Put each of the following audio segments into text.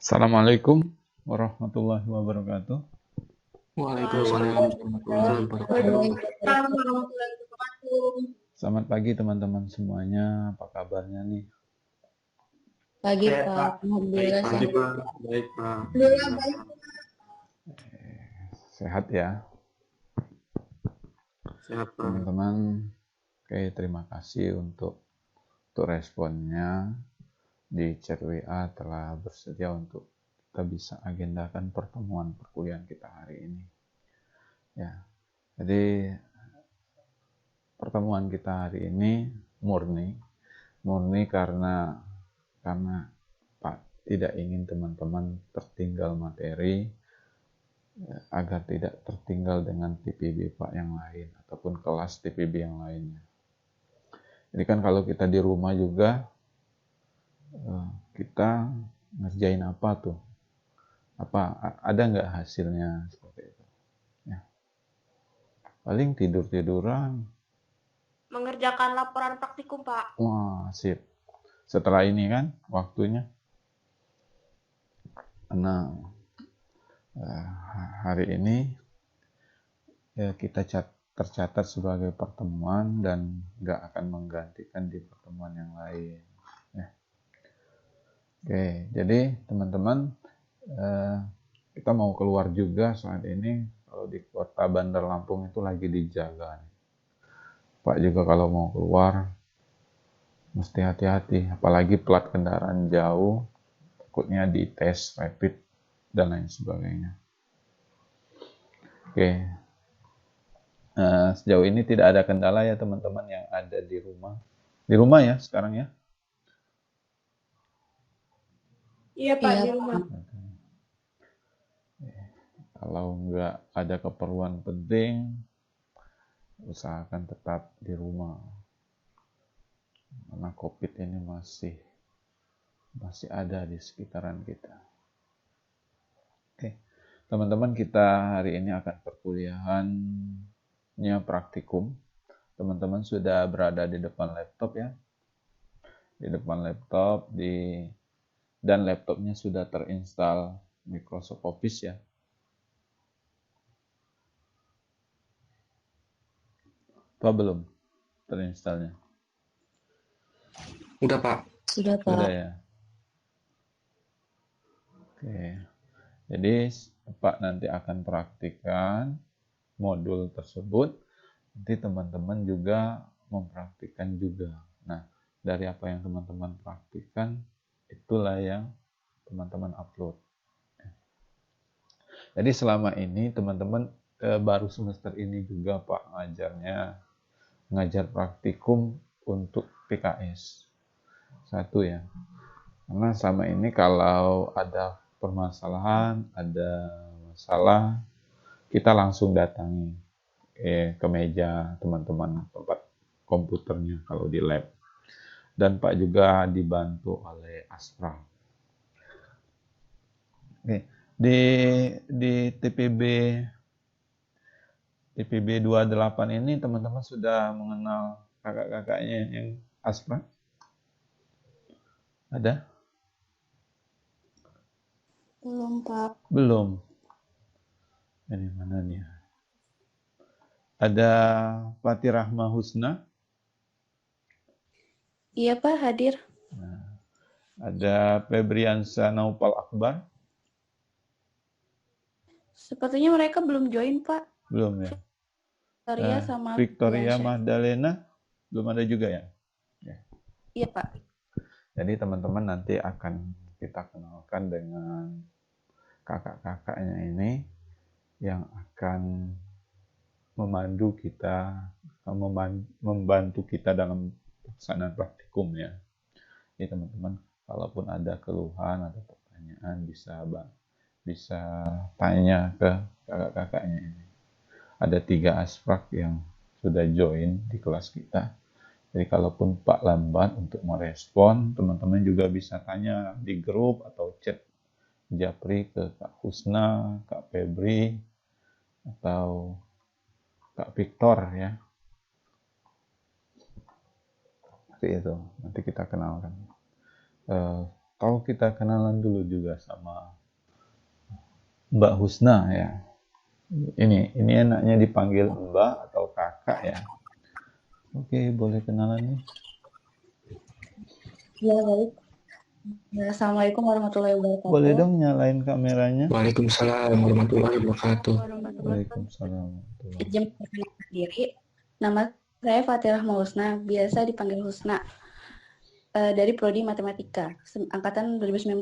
Assalamualaikum warahmatullahi wabarakatuh. Waalaikumsalam warahmatullahi wabarakatuh. Selamat pagi teman-teman semuanya. Apa kabarnya nih? Pagi Sehat, Pak, Pak. Baik, Alhamdulillah Pak. sehat. Baik, Pak. Sehat ya, Sehat, Pak. teman-teman. Oke, terima kasih untuk responnya di chat WA telah bersedia untuk kita bisa agendakan pertemuan perkuliahan kita hari ini. Ya, jadi pertemuan kita hari ini murni karena Pak tidak ingin teman-teman tertinggal materi, agar tidak tertinggal dengan TPB Pak yang lain ataupun kelas TPB yang lainnya. Jadi kan kalau kita di rumah juga kita ngerjain apa tuh? Ada nggak hasilnya seperti itu? Ya. Paling tidur-tiduran. Mengerjakan laporan praktikum, Pak. Wah, sip. Setelah ini kan waktunya. Nah, hari ini ya, kita tercatat sebagai pertemuan dan nggak akan menggantikan di pertemuan yang lain. Ya. Oke, jadi teman-teman, kita mau keluar juga saat ini. Kalau di kota Bandar Lampung itu lagi dijaga. Pak juga kalau mau keluar mesti hati-hati, apalagi plat kendaraan jauh, takutnya dites rapid dan lain sebagainya. Oke. Sejauh ini tidak ada kendala ya teman-teman yang ada di rumah. Di rumah ya sekarang ya? Iya, Pak, Iya, di rumah. Kalau nggak ada keperluan penting, usahakan tetap di rumah. Karena COVID ini masih ada di sekitaran kita. Oke, teman-teman, kita hari ini akan perkuliahannya praktikum. Teman-teman sudah berada di depan laptop ya, di depan laptop dan laptopnya sudah terinstall Microsoft Office ya. Apa belum terinstallnya? Udah, Pak. sudah Pak. Sudah ya. Oke. Jadi Pak nanti akan praktikkan modul tersebut. Nanti teman-teman juga mempraktikkan juga. Nah, dari apa yang teman-teman praktikkan, itulah yang teman-teman upload. Jadi selama ini teman-teman baru semester ini juga Pak ngajar praktikum untuk PKS. Satu ya. Karena selama ini kalau ada permasalahan, ada masalah, kita langsung datangi ke meja teman-teman tempat komputernya kalau di lab. Dan Pak juga dibantu oleh Astra. Oke. Di TPB 28 ini teman-teman sudah mengenal kakak-kakaknya yang Astra? Ada? Belum Pak. Belum. Ini mana nih? Ada Fatih Rahma Husna. Iya Pak, hadir. Ada Febriansa Naupal Akbar. Sepertinya mereka belum join Pak. Belum ya. Victoria sama Victoria Diansyah. Magdalena belum ada juga ya. Iya Pak. Jadi teman-teman nanti akan kita kenalkan dengan kakak-kakaknya ini yang akan membantu kita dalam pelaksanaan praktikum ya. Jadi teman-teman, kalaupun ada keluhan atau pertanyaan bisa tanya ke kakak-kakaknya ini. Ada 3 asprak yang sudah join di kelas kita. Jadi kalaupun Pak lambat untuk merespon, teman-teman juga bisa tanya di grup atau chat Japri ke Kak Husna, Kak Febri, atau Kak Victor ya. Seperti itu, nanti kita kenalkan. Kalau kita kenalan dulu juga sama Mbak Husna ya. Ini enaknya dipanggil Mbak atau Kakak ya. Oke, boleh kenalan nih. Ya, baik. Assalamualaikum warahmatullahi wabarakatuh. Boleh dong nyalain kameranya. Waalaikumsalam warahmatullahi wabarakatuh. Waalaikumsalam. Izin memperkenalkan diri. Nama saya Fatih Rahma Husna, biasa dipanggil Husna. Dari Prodi Matematika, angkatan 2019.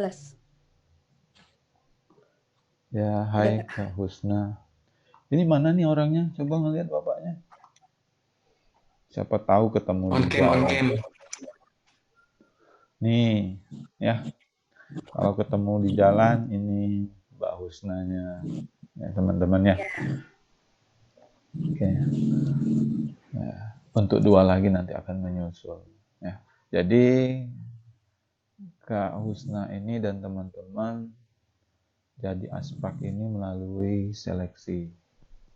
Ya, hai Kak Husna. Ini mana nih orangnya? Coba ngeliat bapaknya. Siapa tahu ketemu On di cam, on jalan. cam. Nih, ya. Kalau ketemu di jalan, ini Mbak Husnanya. Ya, teman-teman ya. Oke. Ya, untuk 2 lagi nanti akan menyusul. Ya. Jadi, Kak Husna ini dan teman-teman jadi asprak ini melalui seleksi.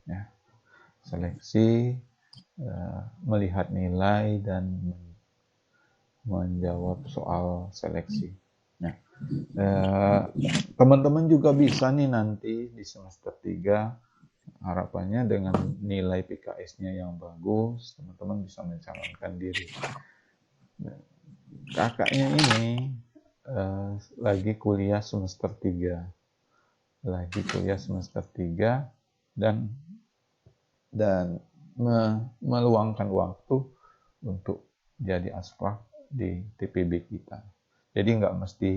Ya. Seleksi, melihat nilai dan menjawab soal seleksi. Nah, teman-teman juga bisa nih nanti di semester 3, harapannya dengan nilai PKS-nya yang bagus, teman-teman bisa mencalonkan diri. Kakaknya ini lagi kuliah semester 3. Dan meluangkan waktu untuk jadi asprak di TPB kita. Jadi nggak mesti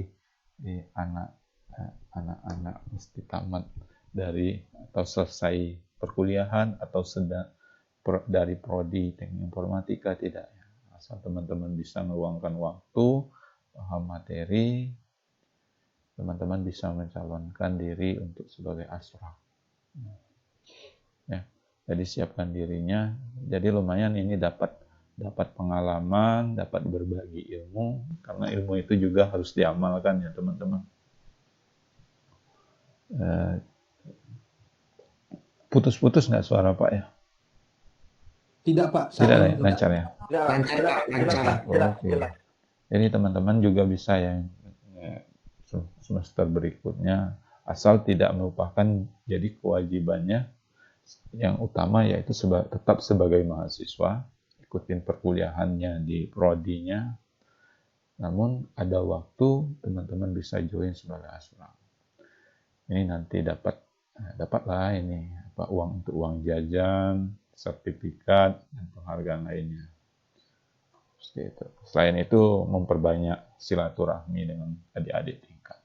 di anak-anak mesti tamat dari atau selesai perkuliahan atau dari prodi teknik informatika, tidak ya. Asal teman-teman bisa meluangkan waktu, paham materi, teman-teman bisa mencalonkan diri untuk sebagai asprak. Ya. Jadi siapkan dirinya. Jadi lumayan ini dapat pengalaman, dapat berbagi ilmu, karena ilmu itu juga harus diamalkan ya teman-teman. Putus-putus nggak suara Pak ya? Tidak Pak. Tidak ya, lancar ya? Lancar. Oke. Jadi teman-teman juga bisa ya semester berikutnya, asal tidak melupakan jadi kewajibannya yang utama yaitu tetap sebagai mahasiswa, ikutin perkuliahannya di prodinya, namun ada waktu teman-teman bisa join sebagai asprak. Ini nanti dapatlah ini uang untuk uang jajan, sertifikat, dan penghargaan lainnya. Seperti itu. Selain itu memperbanyak silaturahmi dengan adik-adik tingkat.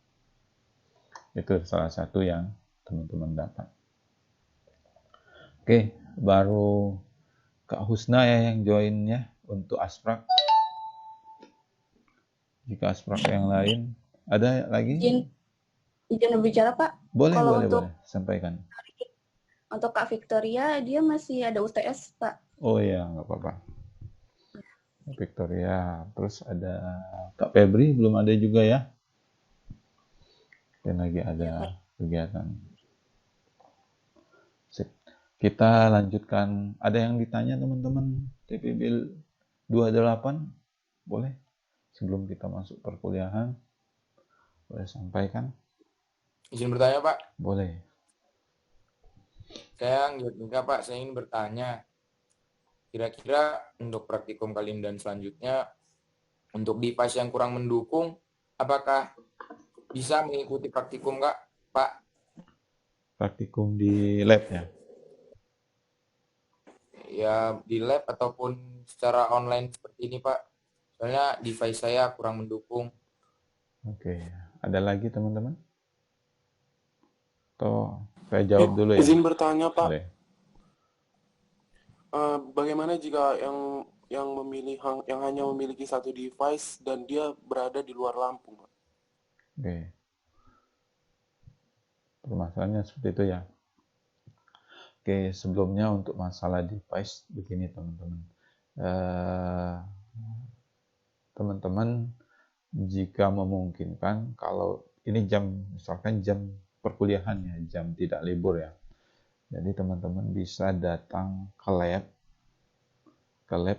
Itu salah satu yang teman-teman dapat. Oke, baru Kak Husna ya yang join ya untuk asprak. Jika asprak yang lain ada lagi? Izin berbicara Pak. Boleh, Kalau boleh, sampaikan. Untuk Kak Victoria, dia masih ada UTS Pak. Oh iya, nggak apa-apa. Victoria, terus ada Kak Febri belum ada juga ya? Dan lagi ada kegiatan. Kita lanjutkan. Ada yang ditanya teman-teman TPB 28? Boleh? Sebelum kita masuk perkuliahan, boleh sampaikan? Izin bertanya Pak? Boleh. Saya enggak Pak, saya ingin bertanya. Kira-kira untuk praktikum kali ini dan selanjutnya, untuk device yang kurang mendukung, apakah bisa mengikuti praktikum nggak Pak? Praktikum di lab ya? Ya di lab ataupun secara online seperti ini Pak. Soalnya device saya kurang mendukung. Oke, ada lagi teman-teman? Atau saya jawab dulu ya? Izin bertanya Pak. Boleh. Bagaimana jika yang hanya memiliki satu device dan dia berada di luar Lampung, Pak? Oke. Permasalahannya seperti itu ya. Oke, sebelumnya untuk masalah device begini teman-teman. Teman-teman jika memungkinkan, kalau ini misalkan jam perkuliahan ya, jam tidak libur ya. Jadi teman-teman bisa datang ke lab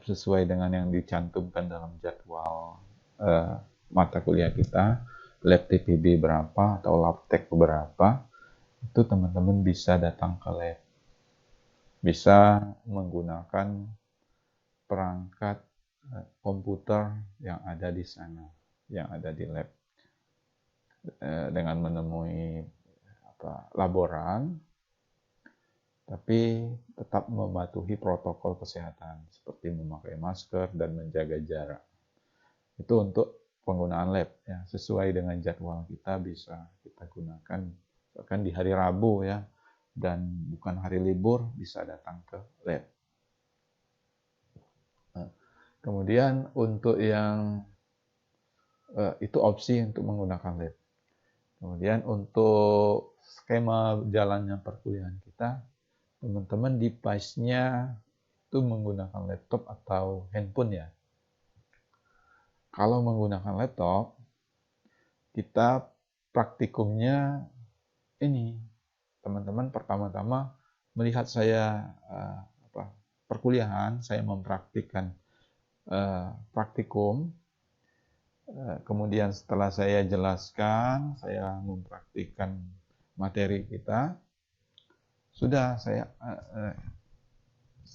sesuai dengan yang dicantumkan dalam jadwal mata kuliah kita. lab TPB berapa atau labtek berapa, itu teman-teman bisa datang ke lab. Bisa menggunakan perangkat komputer yang ada di sana, yang ada di lab. Dengan menemui laboran, tapi tetap mematuhi protokol kesehatan seperti memakai masker dan menjaga jarak. Itu untuk penggunaan lab ya, sesuai dengan jadwal kita bisa kita gunakan. Bahkan di hari Rabu ya, dan bukan hari libur bisa datang ke lab. Kemudian untuk yang itu opsi untuk menggunakan lab. Kemudian untuk skema jalannya perkuliahan kita, teman-teman device-nya itu menggunakan laptop atau handphone ya. Kalau menggunakan laptop, kita praktikumnya ini, teman-teman pertama-tama melihat saya perkuliahan, saya mempraktikkan praktikum. Kemudian setelah saya jelaskan, saya mempraktikkan materi kita, sudah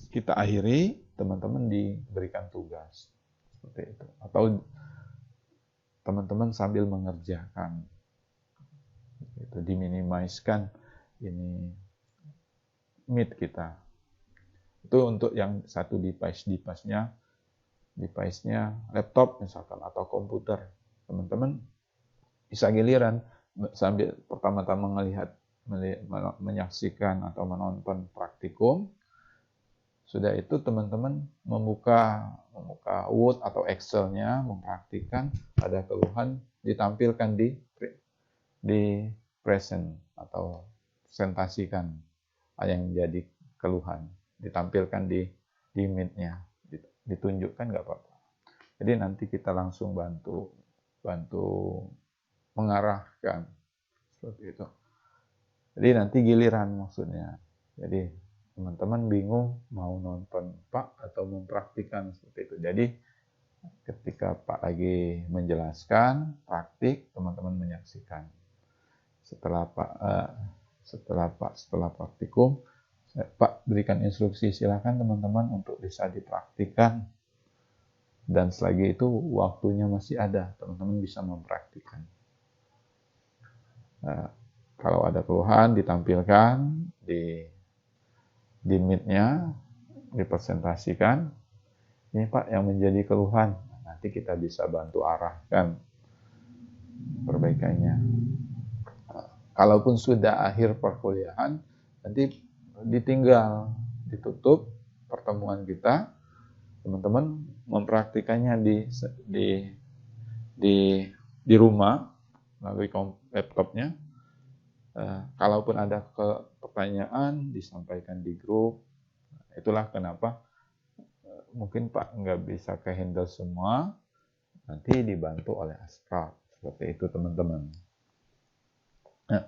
kita akhiri, teman-teman diberikan tugas seperti itu, atau teman-teman sambil mengerjakan, itu diminimaliskan ini meet kita. Itu untuk yang satu device-nya laptop misalkan atau komputer. Teman-teman bisa giliran sambil pertama-tama menyaksikan atau menonton praktikum. Sudah itu teman-teman membuka Word atau Excel-nya, mempraktikkan, ada keluhan ditampilkan di present atau presentasikan yang jadi keluhan, ditampilkan di Meet-nya. Ditunjukkan nggak apa-apa. Jadi nanti kita langsung bantu mengarahkan seperti itu. Jadi nanti giliran maksudnya. Jadi teman-teman bingung mau nonton Pak atau mempraktikkan seperti itu. Jadi ketika Pak lagi menjelaskan praktik, teman-teman menyaksikan. Setelah praktikum, Pak berikan instruksi, silakan teman-teman untuk bisa dipraktikkan, dan selagi itu waktunya masih ada, teman-teman bisa mempraktikkan. Kalau ada keluhan ditampilkan di Meet-nya, dipresentasikan, ini Pak yang menjadi keluhan, nanti kita bisa bantu arahkan perbaikannya. Kalaupun sudah akhir perkuliahan, nanti ditinggal, ditutup pertemuan kita, teman-teman mempraktikannya di rumah melalui laptopnya. Kalaupun ada pertanyaan disampaikan di grup. Itulah kenapa mungkin Pak nggak bisa ke-handle semua, nanti dibantu oleh Askar, seperti itu teman-teman. Nah,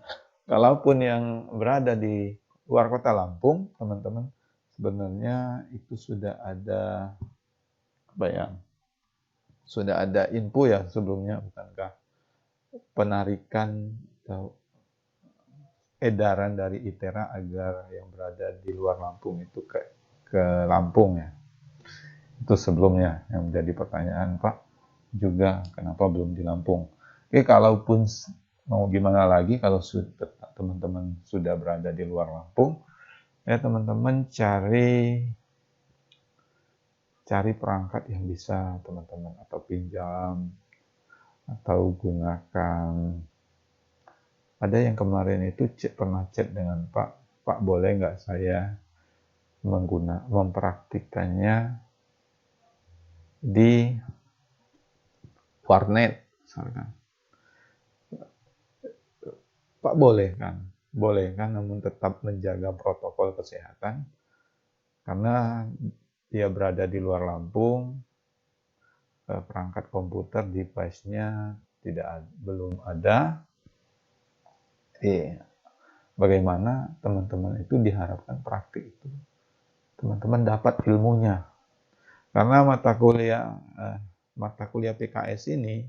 kalaupun yang berada di luar kota Lampung, teman-teman, sebenarnya itu sudah ada sudah ada info ya sebelumnya, bukankah, penarikan atau edaran dari ITERA agar yang berada di luar Lampung itu ke Lampung ya. Itu sebelumnya yang menjadi pertanyaan, Pak, juga kenapa belum di Lampung. Oke, kalaupun mau gimana lagi, kalau teman-teman sudah berada di luar Lampung, ya teman-teman cari perangkat yang bisa teman-teman atau pinjam atau gunakan. Ada yang kemarin itu pernah chat dengan Pak boleh nggak saya mempraktikannya di warnet misalkan. Pak boleh kan, namun tetap menjaga protokol kesehatan karena dia berada di luar Lampung, perangkat komputer device-nya belum ada. Bagaimana teman-teman itu diharapkan praktik itu teman-teman dapat ilmunya, karena mata kuliah PKS ini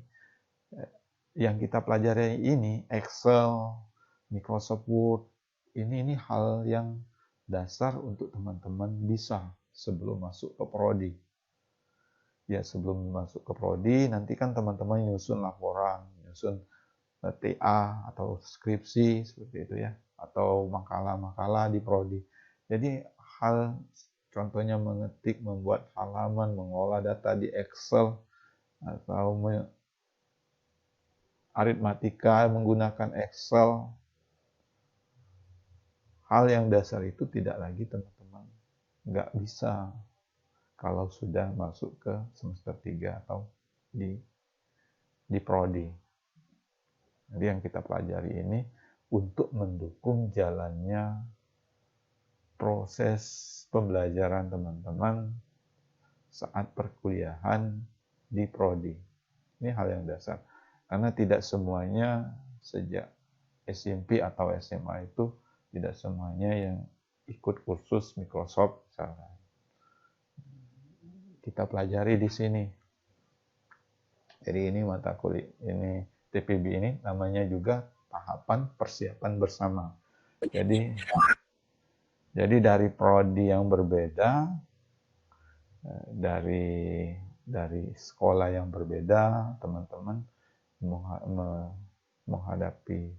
yang kita pelajari ini, Excel, Microsoft Word, ini hal yang dasar untuk teman-teman bisa sebelum masuk ke prodi. Ya, sebelum masuk ke prodi, nanti kan teman-teman nyusun laporan, nyusun TA atau skripsi seperti itu ya, atau makalah-makalah di prodi. Jadi hal contohnya mengetik, membuat halaman, mengolah data di Excel, atau aritmatika menggunakan Excel. Hal yang dasar itu tidak lagi teman-teman nggak bisa kalau sudah masuk ke semester 3 atau di prodi. Jadi yang kita pelajari ini untuk mendukung jalannya proses pembelajaran teman-teman saat perkuliahan di prodi. Ini hal yang dasar. Karena tidak semuanya sejak SMP atau SMA itu tidak semuanya yang ikut kursus Microsoft misalnya. Kita pelajari di sini. Jadi ini mata kuliah, ini TPB ini namanya juga tahapan persiapan bersama. Jadi dari prodi yang berbeda, dari sekolah yang berbeda, teman-teman menghadapi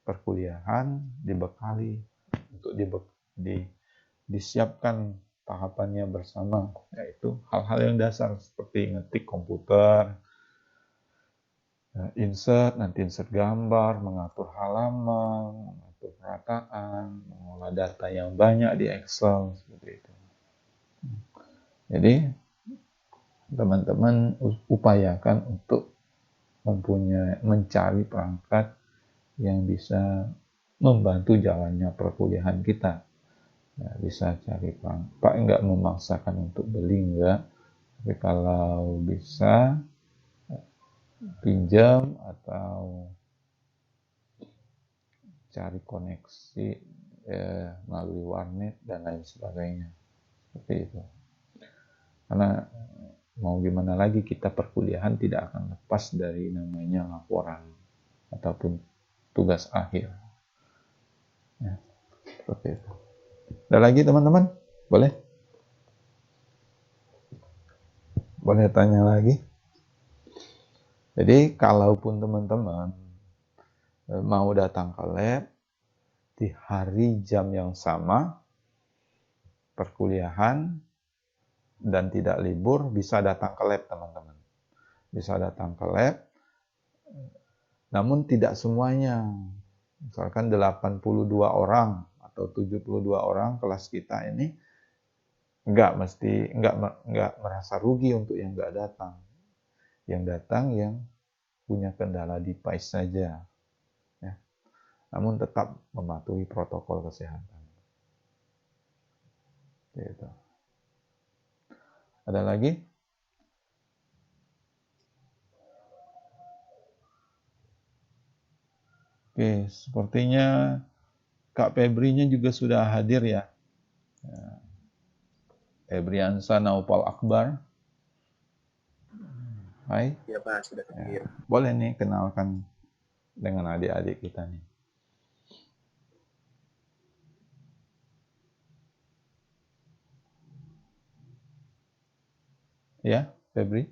perkuliahan dibekali untuk disiapkan tahapannya bersama, yaitu hal-hal yang dasar seperti ngetik komputer, insert gambar, mengatur halaman, mengatur perataan, mengolah data yang banyak di Excel seperti itu. Jadi teman-teman upayakan untuk mencari perangkat yang bisa membantu jalannya perkuliahan kita. Nah, bisa cari perangkat, enggak memaksakan untuk beli, enggak. Tapi kalau bisa pinjam atau cari koneksi melalui warnet dan lain sebagainya. Seperti itu. Karena mau gimana lagi, kita perkuliahan tidak akan lepas dari namanya laporan ataupun tugas akhir. Ya, seperti itu. Ada lagi teman-teman? Boleh? Boleh tanya lagi? Jadi kalaupun teman-teman mau datang ke lab di hari jam yang sama, perkuliahan, dan tidak libur, bisa datang ke lab teman-teman. Bisa datang ke lab, namun tidak semuanya. Misalkan 82 orang atau 72 orang kelas kita ini enggak merasa rugi untuk yang enggak datang. Yang datang yang punya kendala device saja. Ya. Namun tetap mematuhi protokol kesehatan. Gitu. Ada lagi? Oke, sepertinya Kak Febrinya juga sudah hadir ya. Febriansa Naufal Akbar. Hai. Ya Pak, sudah hadir. Boleh nih kenalkan dengan adik-adik kita nih. Ya, Febri.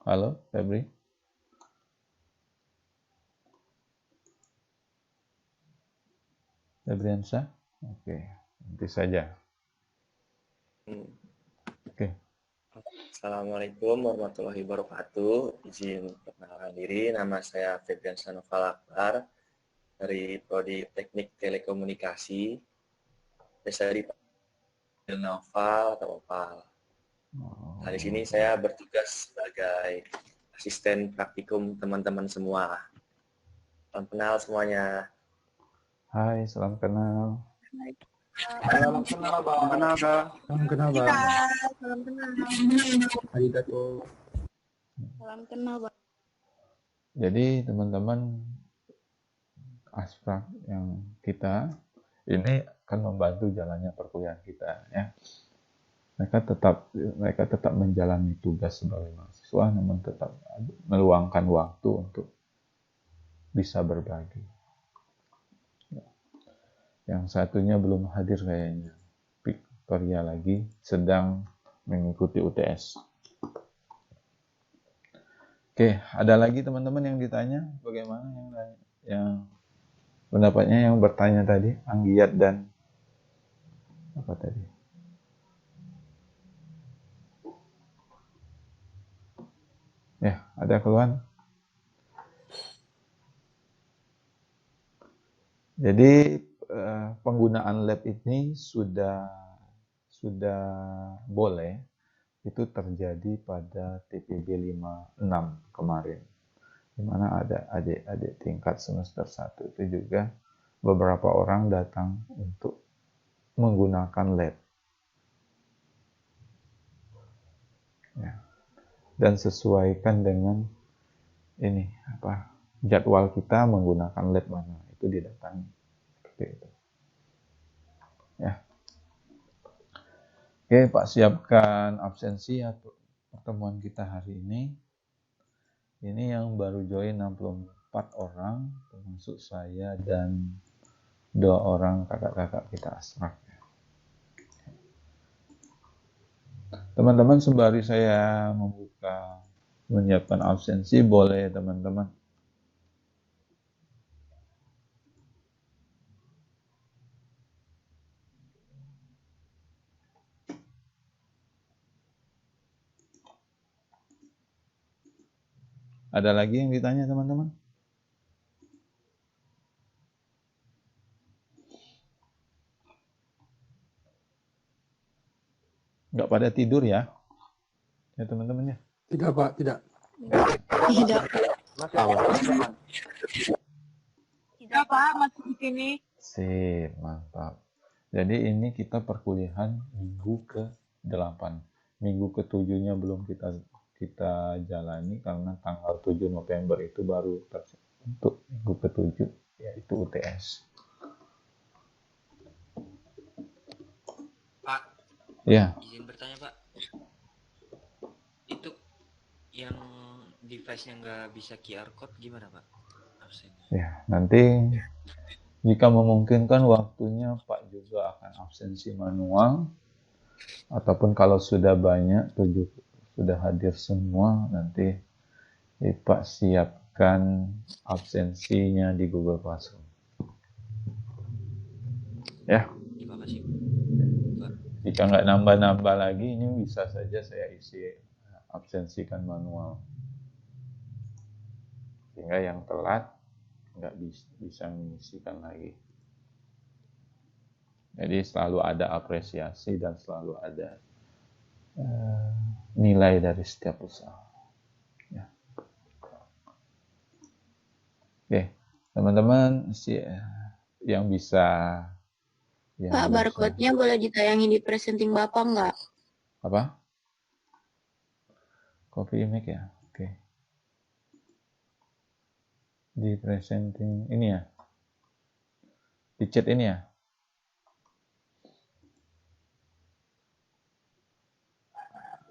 Halo, Febri. Febriansa. Oke, nanti saja. Oke. Assalamualaikum warahmatullahi wabarakatuh. Izin perkenalkan diri, nama saya Febriansa Naufal Akbar dari Prodi Teknik Telekomunikasi. Biasa dipanggil Naufal atau Opal. Nah, di sini saya bertugas sebagai asisten praktikum teman-teman semua. Salam kenal semuanya. Hai, salam kenal. Salam kenal, Bang. Salam kenal, Bang. Salam kenal. Arigato. Salam kenal, Bang. Jadi teman-teman asprak yang kita ini akan membantu jalannya perkuliahan kita ya. Mereka tetap menjalani tugas sebagai mahasiswa, namun tetap meluangkan waktu untuk bisa berbagi. Yang satunya belum hadir kayaknya, Victoria lagi sedang mengikuti UTS. Oke, ada lagi teman-teman yang ditanya? Bagaimana yang pendapatnya yang bertanya tadi, Anggiat dan apa tadi? Ya, ada keluhan? Jadi penggunaan lab ini sudah boleh itu terjadi pada TPB 56 kemarin, di mana ada adik-adik tingkat semester 1 itu juga beberapa orang datang untuk menggunakan lab. Ya. Dan sesuaikan dengan ini jadwal kita menggunakan lab mana, itu didatangi seperti itu. Ya. Oke, Pak, siapkan absensi atau pertemuan kita hari ini. Ini yang baru join 64 orang, termasuk saya dan 2 orang kakak-kakak kita asraf. Teman-teman, sembari saya menyiapkan absensi, boleh teman-teman ada lagi yang ditanya teman-teman? Nggak pada tidur ya? Ya teman-teman ya? Tidak, Pak, tidak. Tidak. Tidak, Pak, masih di sini. Sip, mantap. Jadi ini kita perkuliahan minggu ke-8. Minggu ke-7-nya belum kita jalani karena tanggal 7 November itu baru untuk minggu ke-7, yaitu UTS. Pak, ya. Izin bertanya, Pak. Itu yang device-nya nggak bisa QR code gimana, Pak? Absennya. Ya, nanti jika memungkinkan waktunya Pak juga akan absensi manual, ataupun kalau sudah banyak, sudah hadir semua, nanti Pak siapkan absensinya di Google Classroom. Ya. Terima kasih, Pak. Jika nggak nambah-nambah lagi, ini bisa saja saya isi absensikan manual. Sehingga yang telat nggak bisa mengisikan lagi. Jadi selalu ada apresiasi dan selalu ada nilai dari setiap usaha. Ya. Oke, teman-teman yang bisa. Pak, barcode-nya boleh ditayangin di presenting Bapak nggak? Apa? Copy image ya? Oke. Di presenting ini ya? Di chat ini ya?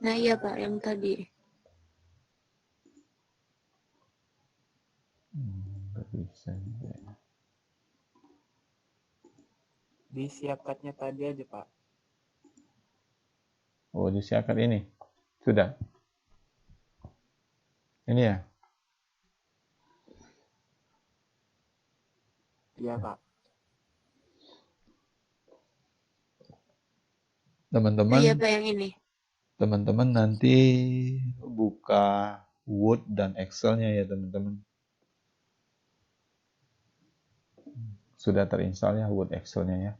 Nah iya Pak, yang tadi. Nggak bisa juga ya. Di siapkatnya tadi aja, Pak. Oh, di siapkat ini? Sudah? Ini ya? Iya, Pak. Teman-teman. Iya Pak, yang ini. Teman-teman nanti buka Word dan Excel-nya ya teman-teman. Sudah terinstall ya Word Excel-nya ya.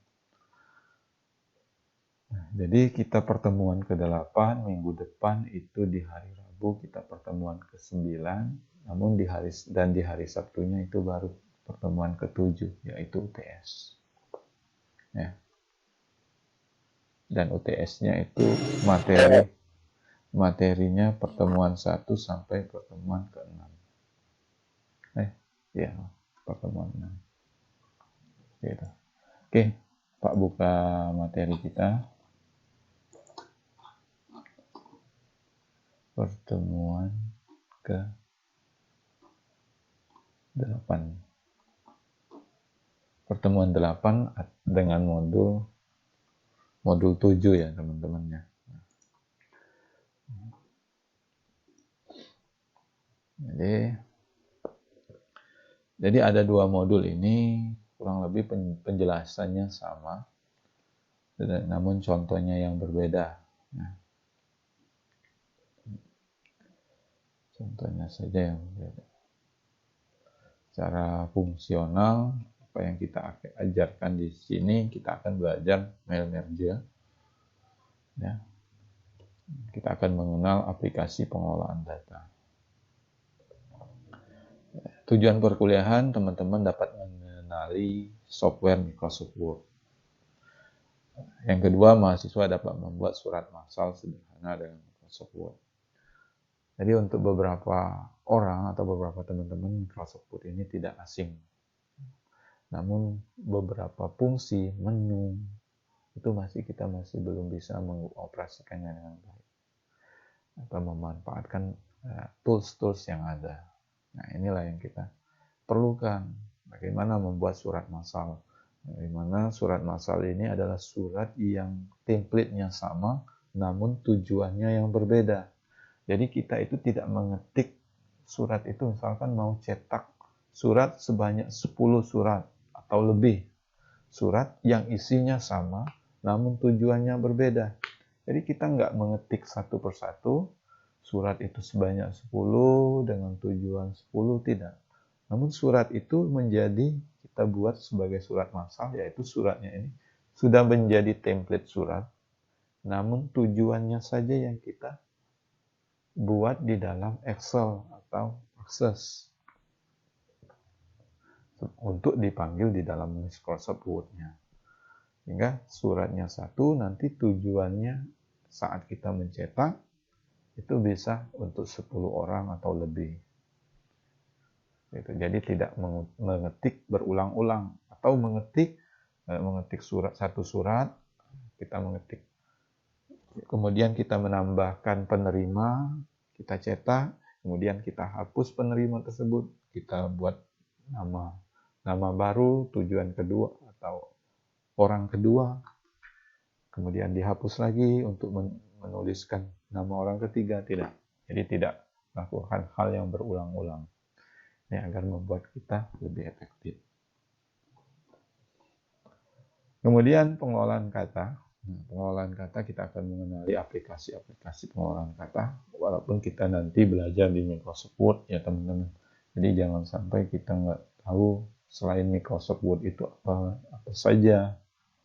Nah, jadi kita pertemuan ke-8 minggu depan itu di hari Rabu kita pertemuan ke-9, namun di hari Sabtunya itu baru pertemuan ke-7 yaitu UTS. Ya. Dan UTS-nya itu materinya pertemuan 1 sampai pertemuan ke-6. Ya, pertemuan 6. Gitu. Oke, Pak buka materi kita. Pertemuan ke-8. Pertemuan 8 dengan modul 7 ya teman-temannya. Jadi ada 2 modul ini, kurang lebih penjelasannya sama, namun contohnya yang berbeda. Nah, contohnya saja yang berbeda. Secara fungsional, apa yang kita ajarkan di sini, kita akan belajar mail merge. Ya. Kita akan mengenal aplikasi pengelolaan data. Tujuan perkuliahan, teman-teman dapat mengenali software Microsoft Word. Yang kedua, mahasiswa dapat membuat surat massal sederhana dengan Microsoft Word. Jadi untuk beberapa orang atau beberapa teman-teman, Microsoft Word ini tidak asing. Namun beberapa fungsi, menu, itu kita masih belum bisa mengoperasikannya dengan baik. Atau memanfaatkan tools-tools yang ada. Nah, inilah yang kita perlukan. Bagaimana membuat surat massal. Bagaimana surat massal ini adalah surat yang template-nya sama, namun tujuannya yang berbeda. Jadi kita itu tidak mengetik surat itu, misalkan mau cetak surat sebanyak 10 surat atau lebih. Surat yang isinya sama, namun tujuannya berbeda. Jadi kita nggak mengetik satu persatu, surat itu sebanyak 10 dengan tujuan 10, tidak. Namun surat itu kita buat sebagai surat massal, yaitu suratnya ini sudah menjadi template surat, namun tujuannya saja yang kita buat di dalam Excel atau Access untuk dipanggil di dalam Microsoft Word-nya. Sehingga suratnya satu, nanti tujuannya saat kita mencetak itu bisa untuk 10 orang atau lebih. Jadi tidak mengetik berulang-ulang atau mengetik satu surat, kita mengetik. Kemudian kita menambahkan penerima, kita cetak, kemudian kita hapus penerima tersebut, kita buat nama baru, tujuan kedua atau orang kedua, kemudian dihapus lagi untuk menuliskan nama orang ketiga, tidak. Jadi tidak melakukan hal yang berulang-ulang. Ini agar membuat kita lebih efektif. Kemudian pengelolaan kata. Pengelolaan kata kita akan mengenali aplikasi-aplikasi pengelolaan kata, walaupun kita nanti belajar di Microsoft Word ya teman-teman. Jadi jangan sampai kita nggak tahu selain Microsoft Word itu apa saja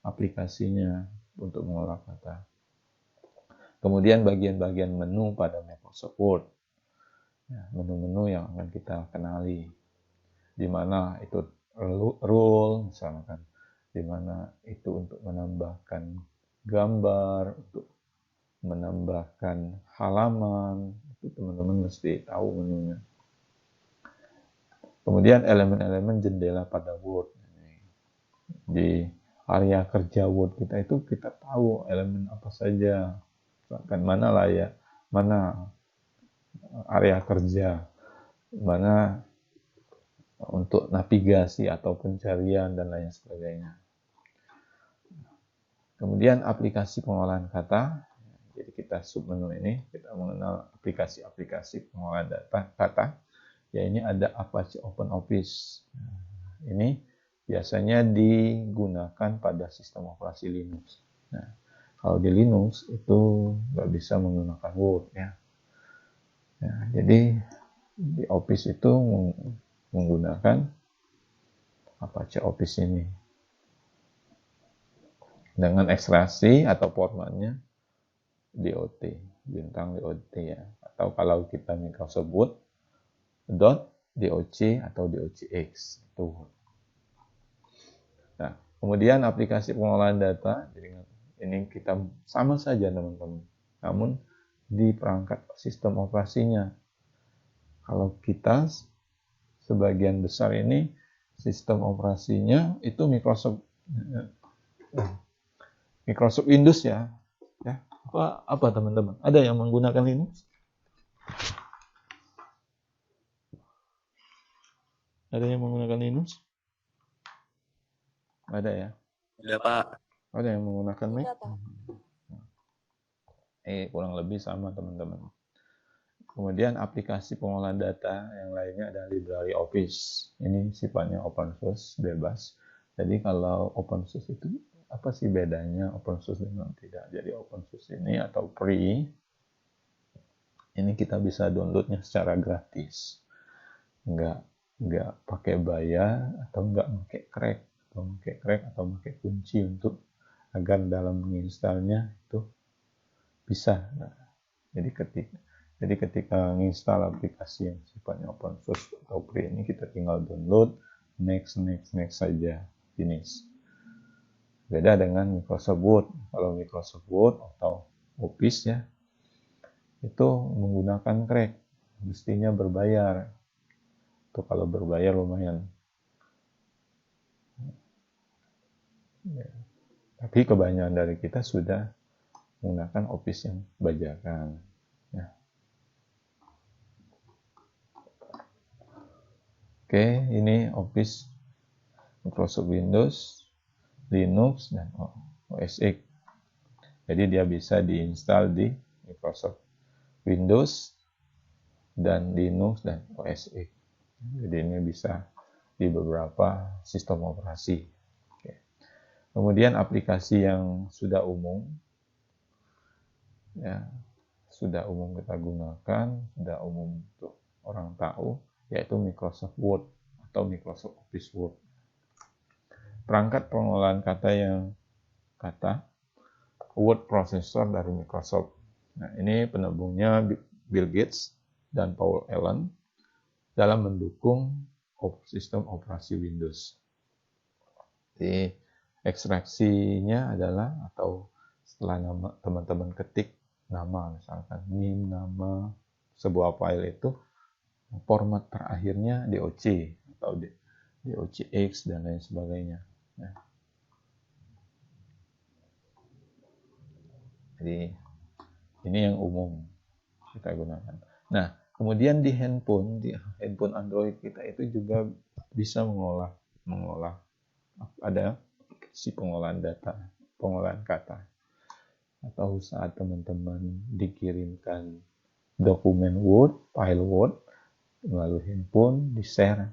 aplikasinya untuk mengolah kata. Kemudian bagian-bagian menu pada Microsoft Word, menu-menu yang akan kita kenali, di mana itu rule misalkan, di mana itu untuk menambahkan gambar, untuk menambahkan halaman, itu teman-teman mesti tahu menunya. Kemudian elemen-elemen jendela pada Word. Di area kerja Word kita itu kita tahu elemen apa saja, bahkan mana area kerja, mana untuk navigasi atau pencarian dan lain sebagainya. Kemudian aplikasi pengolahan kata. Jadi kita submenu ini, kita mengenal aplikasi-aplikasi pengolahan kata. Ya, ini ada Apache OpenOffice. Ini biasanya digunakan pada sistem operasi Linux. Nah, kalau di Linux itu nggak bisa menggunakan Word ya. Jadi di Office itu menggunakan Apache Office ini. Dengan ekstraksi atau formatnya DOT, bintang DOT ya. Atau kalau kita Microsoft Word, .doc atau docx itu. Nah, kemudian aplikasi pengolahan data, jadi ini kita sama saja teman-teman, namun di perangkat sistem operasinya. Kalau kita sebagian besar ini sistem operasinya itu Microsoft Microsoft Windows ya. Apa teman-teman? Ada yang menggunakan Linux? Ada yang menggunakan Linux? Ada ya? Ada Pak. Ada yang menggunakan Mac? Kurang lebih sama teman-teman. Kemudian aplikasi pengolahan data yang lainnya ada LibreOffice. Ini sifatnya open source, bebas. Jadi kalau open source itu apa sih bedanya open source dengan tidak? Jadi open source ini atau free, ini kita bisa downloadnya secara gratis. Nggak pakai bayar atau nggak pakai crack atau pakai kunci untuk agar dalam menginstalnya itu bisa. Jadi ketika menginstal aplikasi yang sifatnya open source atau free ini, kita tinggal download, next saja, finish. Beda dengan Microsoft Word. Kalau Microsoft Word atau Office ya, itu menggunakan crack, mestinya berbayar. Itu kalau berbayar lumayan. Ya. Tapi kebanyakan dari kita sudah menggunakan Office yang bajakan. Ya. Oke, ini Office Microsoft Windows, Linux, dan OS X. Jadi dia bisa diinstal di Microsoft Windows dan Linux dan OS X. Jadi ini bisa di beberapa sistem operasi. Oke. Kemudian aplikasi yang sudah umum, ya, sudah umum kita gunakan, sudah umum untuk orang tahu, yaitu Microsoft Word atau Microsoft Office Word. Perangkat pengolahan kata word processor dari Microsoft. Nah, ini penebungnya Bill Gates dan Paul Allen dalam mendukung sistem operasi Windows. Jadi ekstraksinya adalah, atau setelah nama teman-teman ketik nama, misalkan ini nama sebuah file itu, format terakhirnya DOC atau DOCX dan lain sebagainya. Nah, jadi ini yang umum kita gunakan. Nah, kemudian di handphone Android kita itu juga bisa mengolah ada si pengolahan data, pengolahan kata. Atau saat teman-teman dikirimkan dokumen Word, file Word melalui handphone, di-share.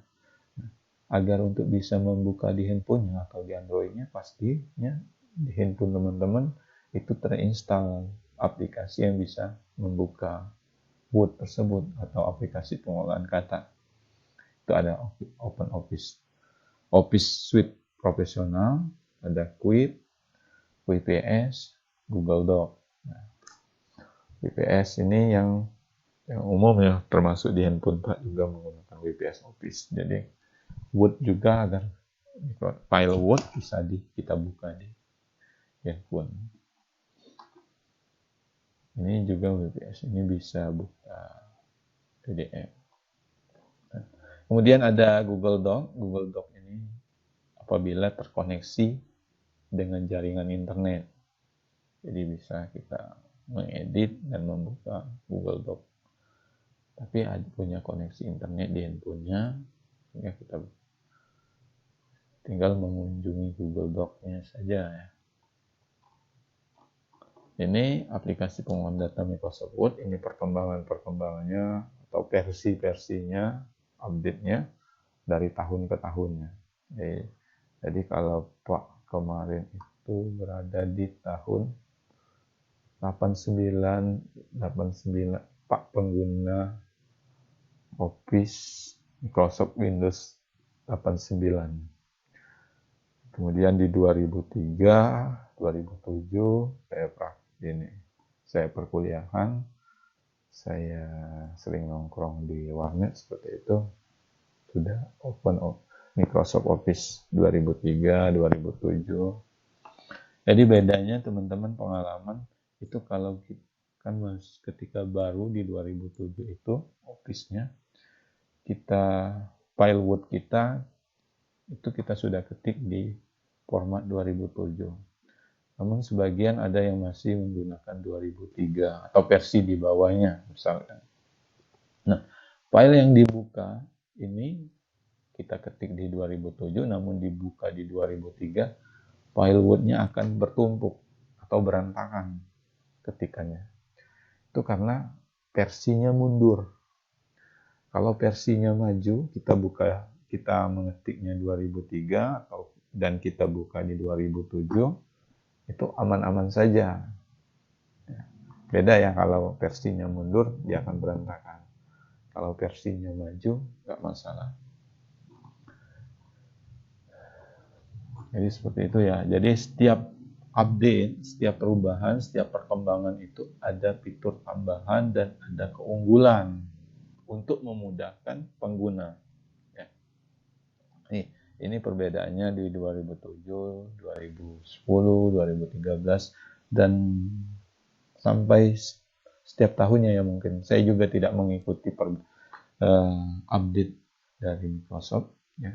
Agar untuk bisa membuka di handphonenya atau di Androidnya, pastinya di handphone teman-teman itu terinstall aplikasi yang bisa membuka Word tersebut atau aplikasi pengolahan kata. Itu ada Open Office Suite Profesional, ada Quip, WPS, Google Doc. Nah, WPS ini yang umum ya, termasuk di handphone Pak juga menggunakan WPS Office. Jadi Word juga agar file Word bisa kita buka di handphone. Ini juga WPS ini bisa buka PDF. Kemudian ada Google Doc. Google Doc ini apabila terkoneksi dengan jaringan internet. Jadi bisa kita mengedit dan membuka Google Doc. Tapi punya koneksi internet di handphonenya, sehingga kita tinggal mengunjungi Google Doc-nya saja ya. Ini aplikasi pengolahan data Microsoft Word, ini perkembangannya atau versi-versinya, update-nya dari tahun ke tahunnya. Jadi kalau Pak kemarin itu berada di tahun 89 Pak pengguna Office Microsoft Windows 89. Kemudian di 2003, 2007 saya perkuliahan, saya sering nongkrong di warnet seperti itu, sudah Microsoft Office 2003, 2007. Jadi bedanya teman-teman pengalaman itu kalau kan ketika baru di 2007 itu Office-nya, kita file Word kita itu kita sudah ketik di format 2007. namun sebagian ada yang masih menggunakan 2003 atau versi di bawahnya misalkan. Nah, file yang dibuka ini kita ketik di 2007 namun dibuka di 2003, file Word-nya akan bertumpuk atau berantakan ketikannya. Itu karena versinya mundur. Kalau versinya maju, kita mengetiknya 2003 dan kita buka di 2007, itu aman-aman saja. Beda ya kalau versinya mundur, dia akan berantakan. Kalau versinya maju, nggak masalah. Jadi seperti itu ya. Jadi setiap update, setiap perubahan, setiap perkembangan itu ada fitur tambahan dan ada keunggulan untuk memudahkan pengguna. Ya. Ini perbedaannya di 2007, 2010, 2013, dan sampai setiap tahunnya ya mungkin. Saya juga tidak mengikuti update dari Microsoft. Ya.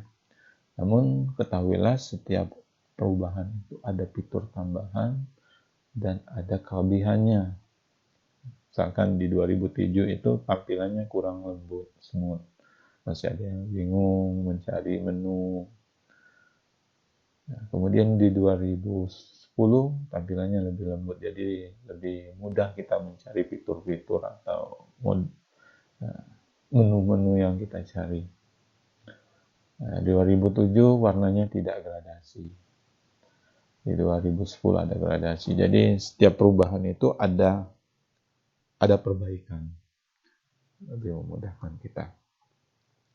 Namun ketahuilah setiap perubahan itu ada fitur tambahan dan ada kelebihannya. Misalkan di 2007 itu tampilannya kurang lembut, smooth. Masih ada yang bingung mencari menu. Nah, kemudian di 2010 tampilannya lebih lembut, jadi lebih mudah kita mencari fitur-fitur atau menu-menu yang kita cari. Nah, di 2007 warnanya tidak gradasi. Di 2010 ada gradasi. Jadi setiap perubahan itu ada perbaikan. Lebih memudahkan kita.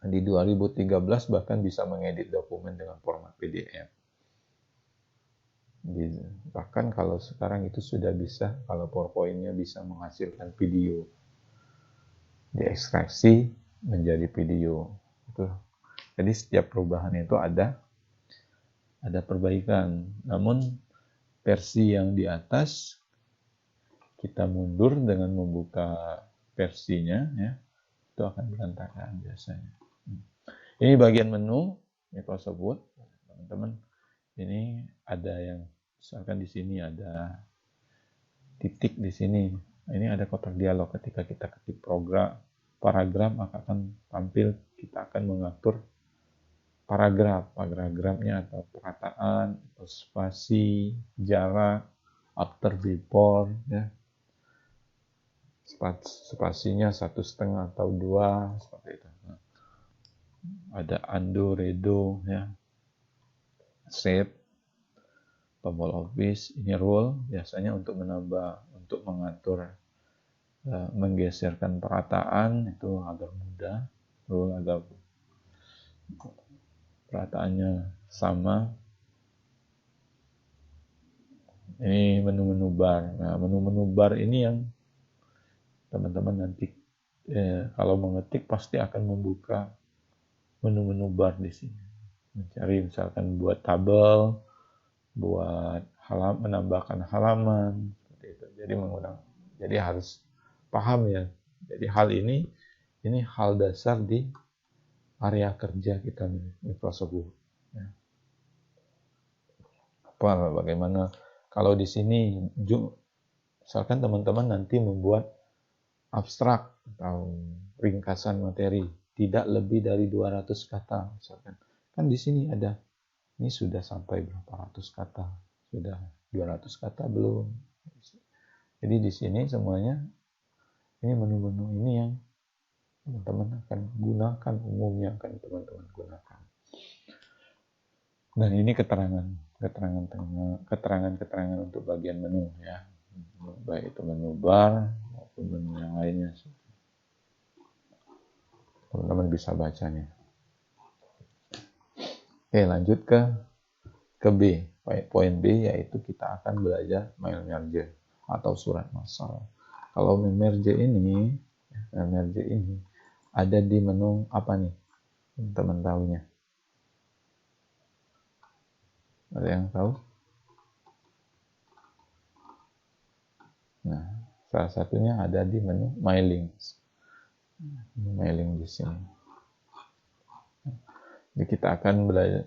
Di 2013 bahkan bisa mengedit dokumen dengan format PDF. Bahkan kalau sekarang itu sudah bisa, kalau PowerPoint-nya bisa menghasilkan video. Diekstraksi menjadi video. Jadi setiap perubahan itu ada perbaikan. Namun versi yang di atas kita mundur dengan membuka versinya, ya, itu akan berantakan biasanya. Ini bagian menu Microsoft Word, teman-teman. Ini ada yang, misalkan di sini ada titik di sini. Ini ada kotak dialog. Ketika kita ketik paragraf, maka akan tampil, kita akan mengatur paragrafnya atau perkataan, atau spasi, jarak, after, before, ya. Spasinya 1,5 atau 2 seperti itu. Nah, ada undo, redo, ya, save, tombol office, ini rule biasanya untuk mengatur, menggeserkan perkataan itu agar mudah, rule agar perkataannya sama. Ini menu-menu bar. Nah, menu-menu bar ini yang teman-teman nanti kalau mengetik pasti akan membuka menu-menu bar di sini. Mencari misalkan buat tabel, buat menambahkan halaman seperti itu. Jadi harus paham ya. Jadi hal ini hal dasar di area kerja kita Microsoft Word. Ya. Bagaimana kalau di sini misalkan teman-teman nanti membuat abstrak atau ringkasan materi tidak lebih dari 200 kata misalkan. Kan di sini ada, ini sudah sampai berapa ratus kata, sudah 200 kata belum. Jadi di sini semuanya ini menu-menu ini yang teman-teman akan gunakan, umumnya akan teman-teman gunakan. Dan ini keterangan untuk bagian menu ya, baik itu menu bar maupun menu yang lainnya. Teman-teman bisa bacanya. Oke, lanjut ke B. Poin B yaitu kita akan belajar mail merge atau surat massal. Kalau mail merge ini ada di menu apa nih? Teman tahunya? Ada yang tahu? Nah, salah satunya ada di menu Mailings. Mailing di sini. Jadi kita akan belajar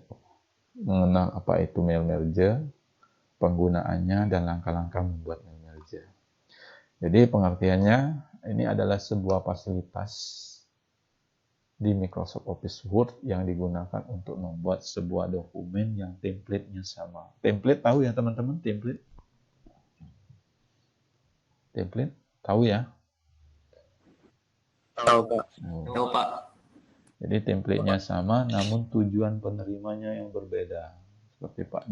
mengenal apa itu mail merge, penggunaannya dan langkah-langkah membuat mail merger. Jadi pengertiannya ini adalah sebuah fasilitas di Microsoft Office Word yang digunakan untuk membuat sebuah dokumen yang template-nya sama. Template tahu ya teman-teman? Template tahu ya? Tahu Pak. Tahu Pak. Jadi template-nya sama, namun tujuan penerimanya yang berbeda. Seperti Pak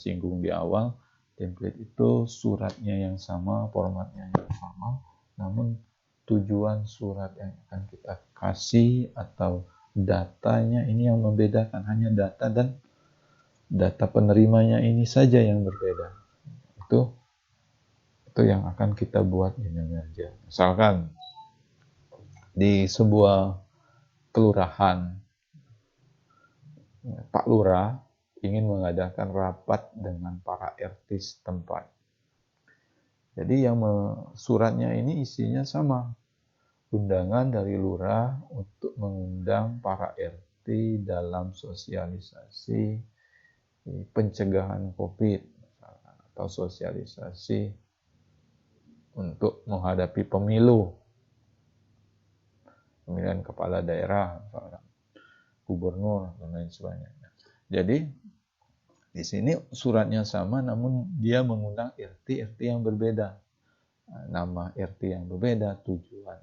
singgung di awal, template itu suratnya yang sama, formatnya yang sama, namun tujuan surat yang akan kita kasih atau datanya ini yang membedakan, hanya data dan data penerimanya ini saja yang berbeda. Itu yang akan kita buat di mail merger. Misalkan di sebuah kelurahan, Pak Lurah ingin mengadakan rapat dengan para RT setempat. Jadi yang suratnya ini isinya sama. Undangan dari lurah untuk mengundang para RT dalam sosialisasi pencegahan COVID atau sosialisasi untuk menghadapi pemilu, pemilihan kepala daerah, gubernur dan lain sebagainya. Jadi di sini suratnya sama, namun dia mengundang RT yang berbeda, nama RT yang berbeda, tujuan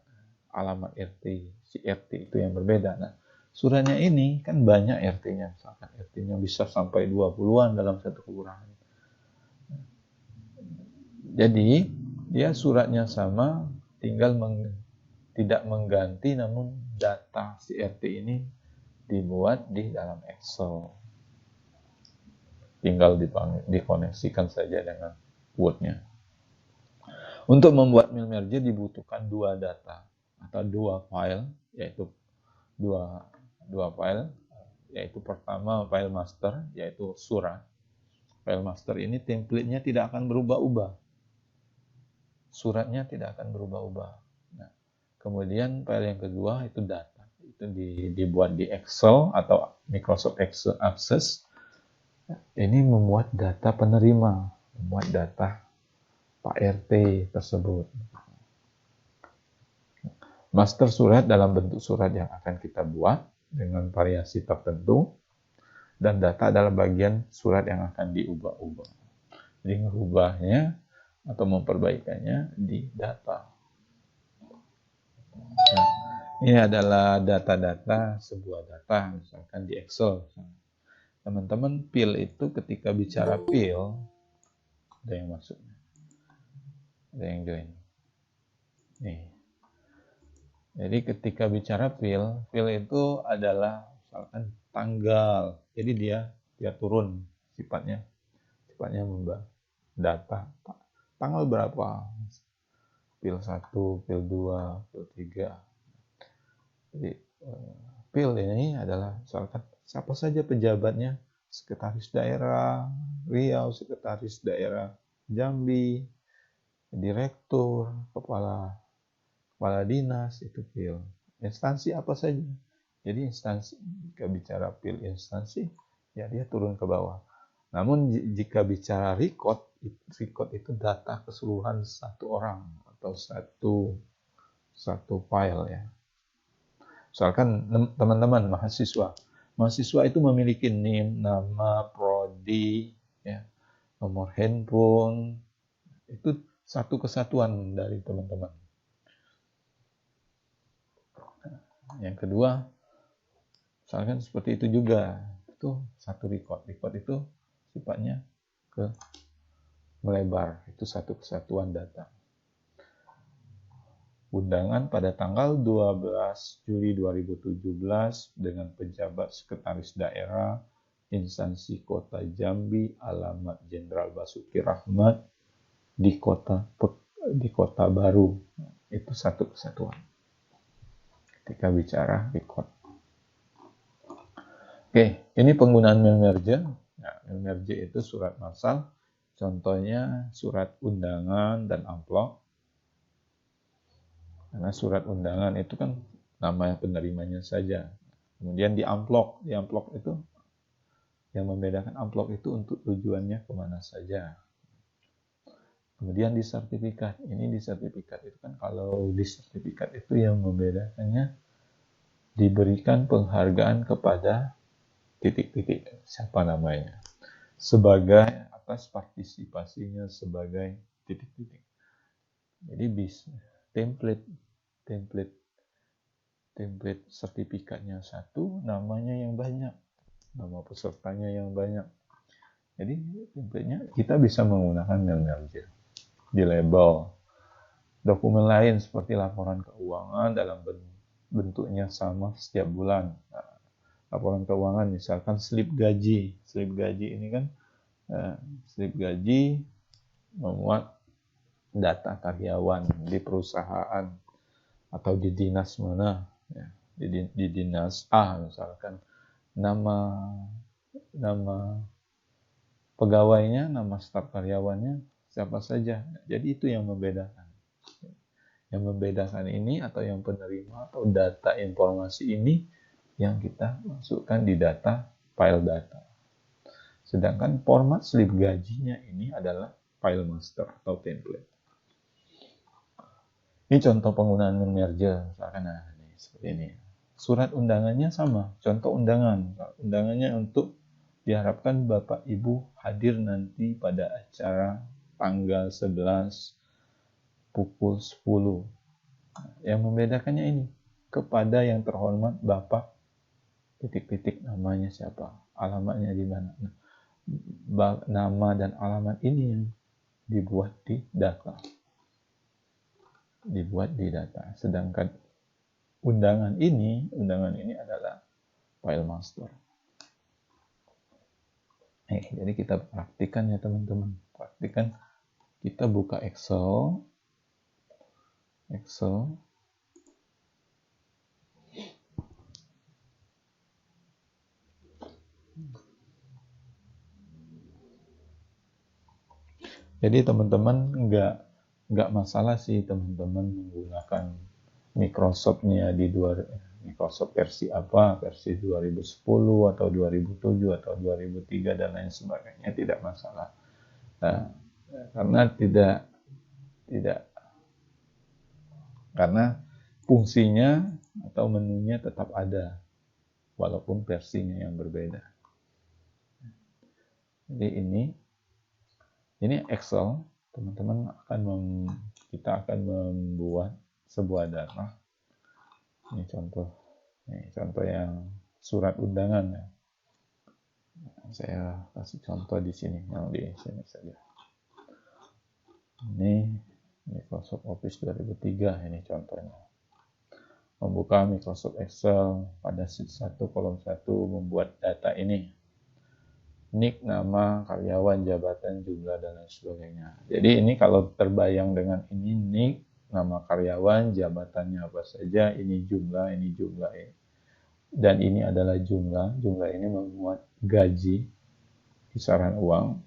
alamat RT, si RT itu yang berbeda. Nah, suratnya ini kan banyak RT-nya, misalkan RT-nya bisa sampai 20-an dalam satu kelurahan. Jadi, dia suratnya sama, tinggal tidak mengganti, namun data si RT ini dibuat di dalam Excel. Tinggal dikoneksikan saja dengan Word-nya. Untuk membuat mail merger dibutuhkan dua data atau dua file, yaitu dua file, yaitu pertama file master, yaitu surat. File master ini template-nya tidak akan berubah-ubah. Suratnya tidak akan berubah-ubah. Nah, kemudian file yang kedua itu data. Itu dibuat di Excel atau Microsoft Excel Access. Ini membuat data penerima, membuat data Pak RT tersebut. Master surat dalam bentuk surat yang akan kita buat dengan variasi tertentu, dan data adalah bagian surat yang akan diubah-ubah. Jadi merubahnya atau memperbaikannya di data. Nah, ini adalah data-data, sebuah data, misalkan di Excel. Teman-teman, PIL itu ketika bicara PIL, ada yang masuk, ada yang join. Nih. Jadi ketika bicara PIL itu adalah misalkan tanggal. Jadi dia turun sifatnya membuat data. Tanggal berapa? PIL 1, PIL 2, PIL 3. Jadi PIL ini adalah misalkan siapa saja pejabatnya, sekretaris daerah Riau, sekretaris daerah Jambi, direktur, kepala dinas, itu PIL. Instansi apa saja. Jadi instansi, jika bicara PIL instansi, ya dia turun ke bawah. Namun jika bicara record itu data keseluruhan satu orang atau satu file ya. Misalkan teman-teman mahasiswa itu memiliki NIM, nama, prodi, ya, nomor handphone, itu satu kesatuan dari teman-teman. Yang kedua, misalkan seperti itu juga, itu satu record. Record itu sifatnya melebar, itu satu kesatuan data. Undangan pada tanggal 12 Juli 2017 dengan pejabat sekretaris daerah instansi Kota Jambi, alamat Jenderal Basuki Rahmat di Kota Baru. Itu satu kesatuan ketika bicara record. Oke, ini penggunaan mail merger. Nah, mail merger itu surat massal, contohnya surat undangan dan amplop. Karena surat undangan itu kan nama penerimanya saja. Kemudian di amplop itu yang membedakan amplop itu untuk tujuannya kemana saja. Kemudian di sertifikat, ini di sertifikat itu kan, kalau di sertifikat itu yang membedakannya diberikan penghargaan kepada titik-titik, siapa namanya, sebagai atas partisipasinya sebagai titik-titik. Jadi bisa template sertifikatnya satu, namanya yang banyak, nama pesertanya yang banyak. Jadi templatenya kita bisa menggunakan merger di label. Dokumen lain seperti laporan keuangan dalam bentuknya sama setiap bulan. Nah, laporan keuangan misalkan slip gaji. Slip gaji ini kan slip gaji memuat data karyawan di perusahaan atau di dinas mana, ya. Di dinas A misalkan nama pegawainya, nama staf karyawannya siapa saja. Jadi itu yang membedakan. Yang membedakan ini atau yang penerima atau data informasi ini yang kita masukkan di data file data. Sedangkan format slip gajinya ini adalah file master atau template. Ini contoh penggunaan merger, misalkan seperti ini. Surat undangannya sama, contoh undangan. Undangannya untuk diharapkan Bapak Ibu hadir nanti pada acara tanggal 11 pukul 10. Yang membedakannya ini, kepada yang terhormat Bapak titik-titik, namanya siapa, alamatnya di mana. Nama dan alamat ini yang dibuat di data. Sedangkan undangan ini adalah file master. Jadi kita praktikan ya teman-teman. Praktikan, kita buka Excel. Jadi teman-teman nggak masalah sih teman-teman menggunakan Microsoft-nya di Microsoft versi apa, versi 2010 atau 2007 atau 2003 dan lain sebagainya, tidak masalah. Nah, karena fungsinya atau menunya tetap ada walaupun versinya yang berbeda. Jadi ini Excel, teman-teman kita akan membuat sebuah data. Ini contoh yang surat undangan ya. Saya kasih contoh di sini, yang di sini saja. Ini Microsoft Office 2003, ini contohnya. Membuka Microsoft Excel pada sheet 1 kolom 1, membuat data ini. Nik, nama, karyawan, jabatan, jumlah, dan lain sebagainya. Jadi ini kalau terbayang dengan ini, nik, nama karyawan, jabatannya apa saja, ini jumlah ini. Dan ini adalah jumlah ini memuat gaji, kisaran uang.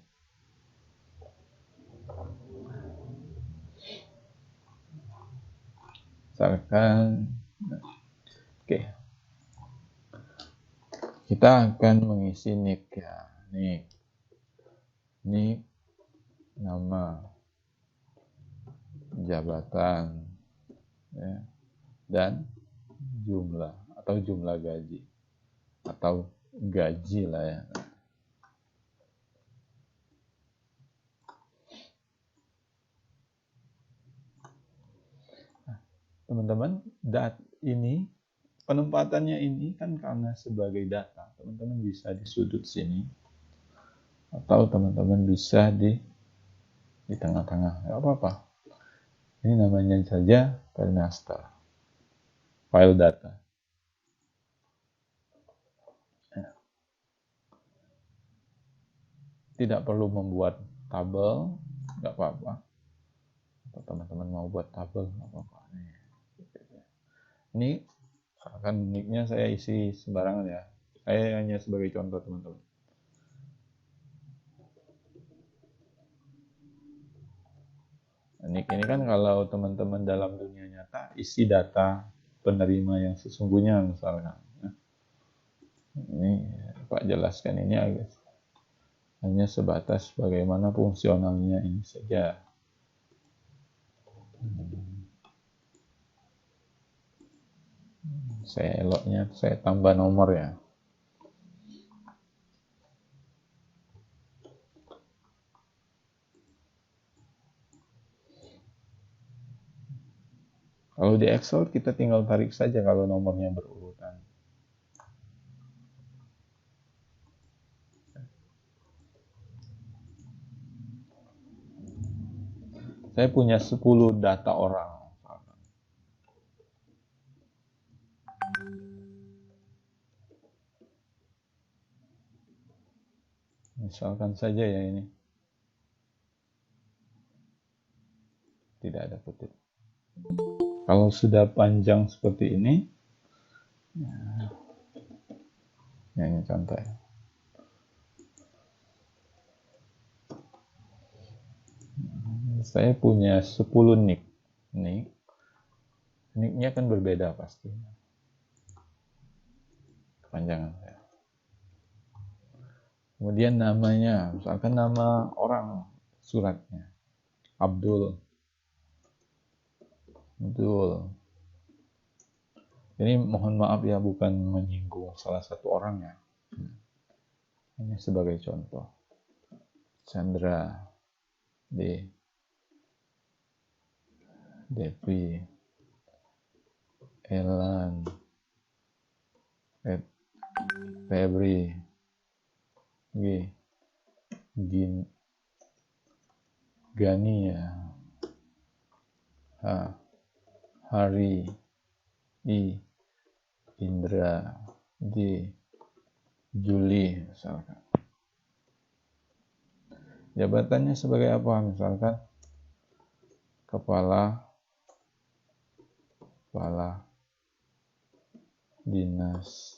Misalkan, oke. Kita akan mengisi nik ya. Nik, nama, jabatan, ya, dan jumlah atau jumlah gaji atau gaji lah ya. Nah, teman-teman, ini penempatannya ini kan karena sebagai data, teman-teman bisa di sudut sini atau teman-teman bisa di tengah-tengah, nggak apa-apa. Ini namanya saja file master, file data. Tidak perlu membuat tabel, nggak apa-apa. Atau teman-teman mau buat tabel, nggak apa-apa. Ini akan nicknya saya isi sembarangan ya. Saya hanya sebagai contoh teman-teman. Nick ini kan kalau teman-teman dalam dunia nyata isi data penerima yang sesungguhnya misalkan. Ini Pak jelaskan ini hanya sebatas bagaimana fungsionalnya ini saja. Saya eloknya saya tambah nomor ya. Kalau di Excel kita tinggal tarik saja kalau nomornya berurutan. Saya punya 10 data orang. Misalkan saja ya ini. Tidak ada kutip. Kalau sudah panjang seperti ini, ya ini contoh ya. Saya punya 10 nick. Nicknya kan berbeda pasti. Kepanjangan saya. Kemudian namanya, misalkan nama orang suratnya. Abdul. Ini mohon maaf ya, bukan menyinggung salah satu orang ya. Ini sebagai contoh. Chandra, Devi, Elan, Febri, Gania, Hari, Indra, Juli, misalkan. Jabatannya sebagai apa? Misalkan kepala dinas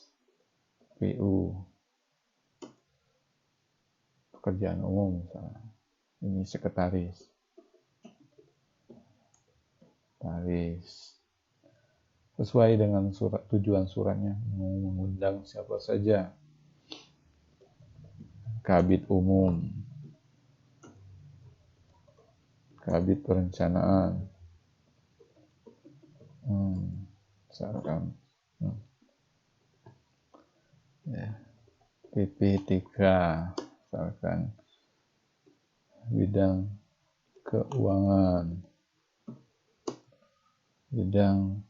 PU, pekerjaan umum misalnya. Ini sekretaris. Sesuai dengan tujuan suratnya, mengundang siapa saja. Kabid umum, kabid perencanaan, misalkan PP3, misalkan bidang keuangan, bidang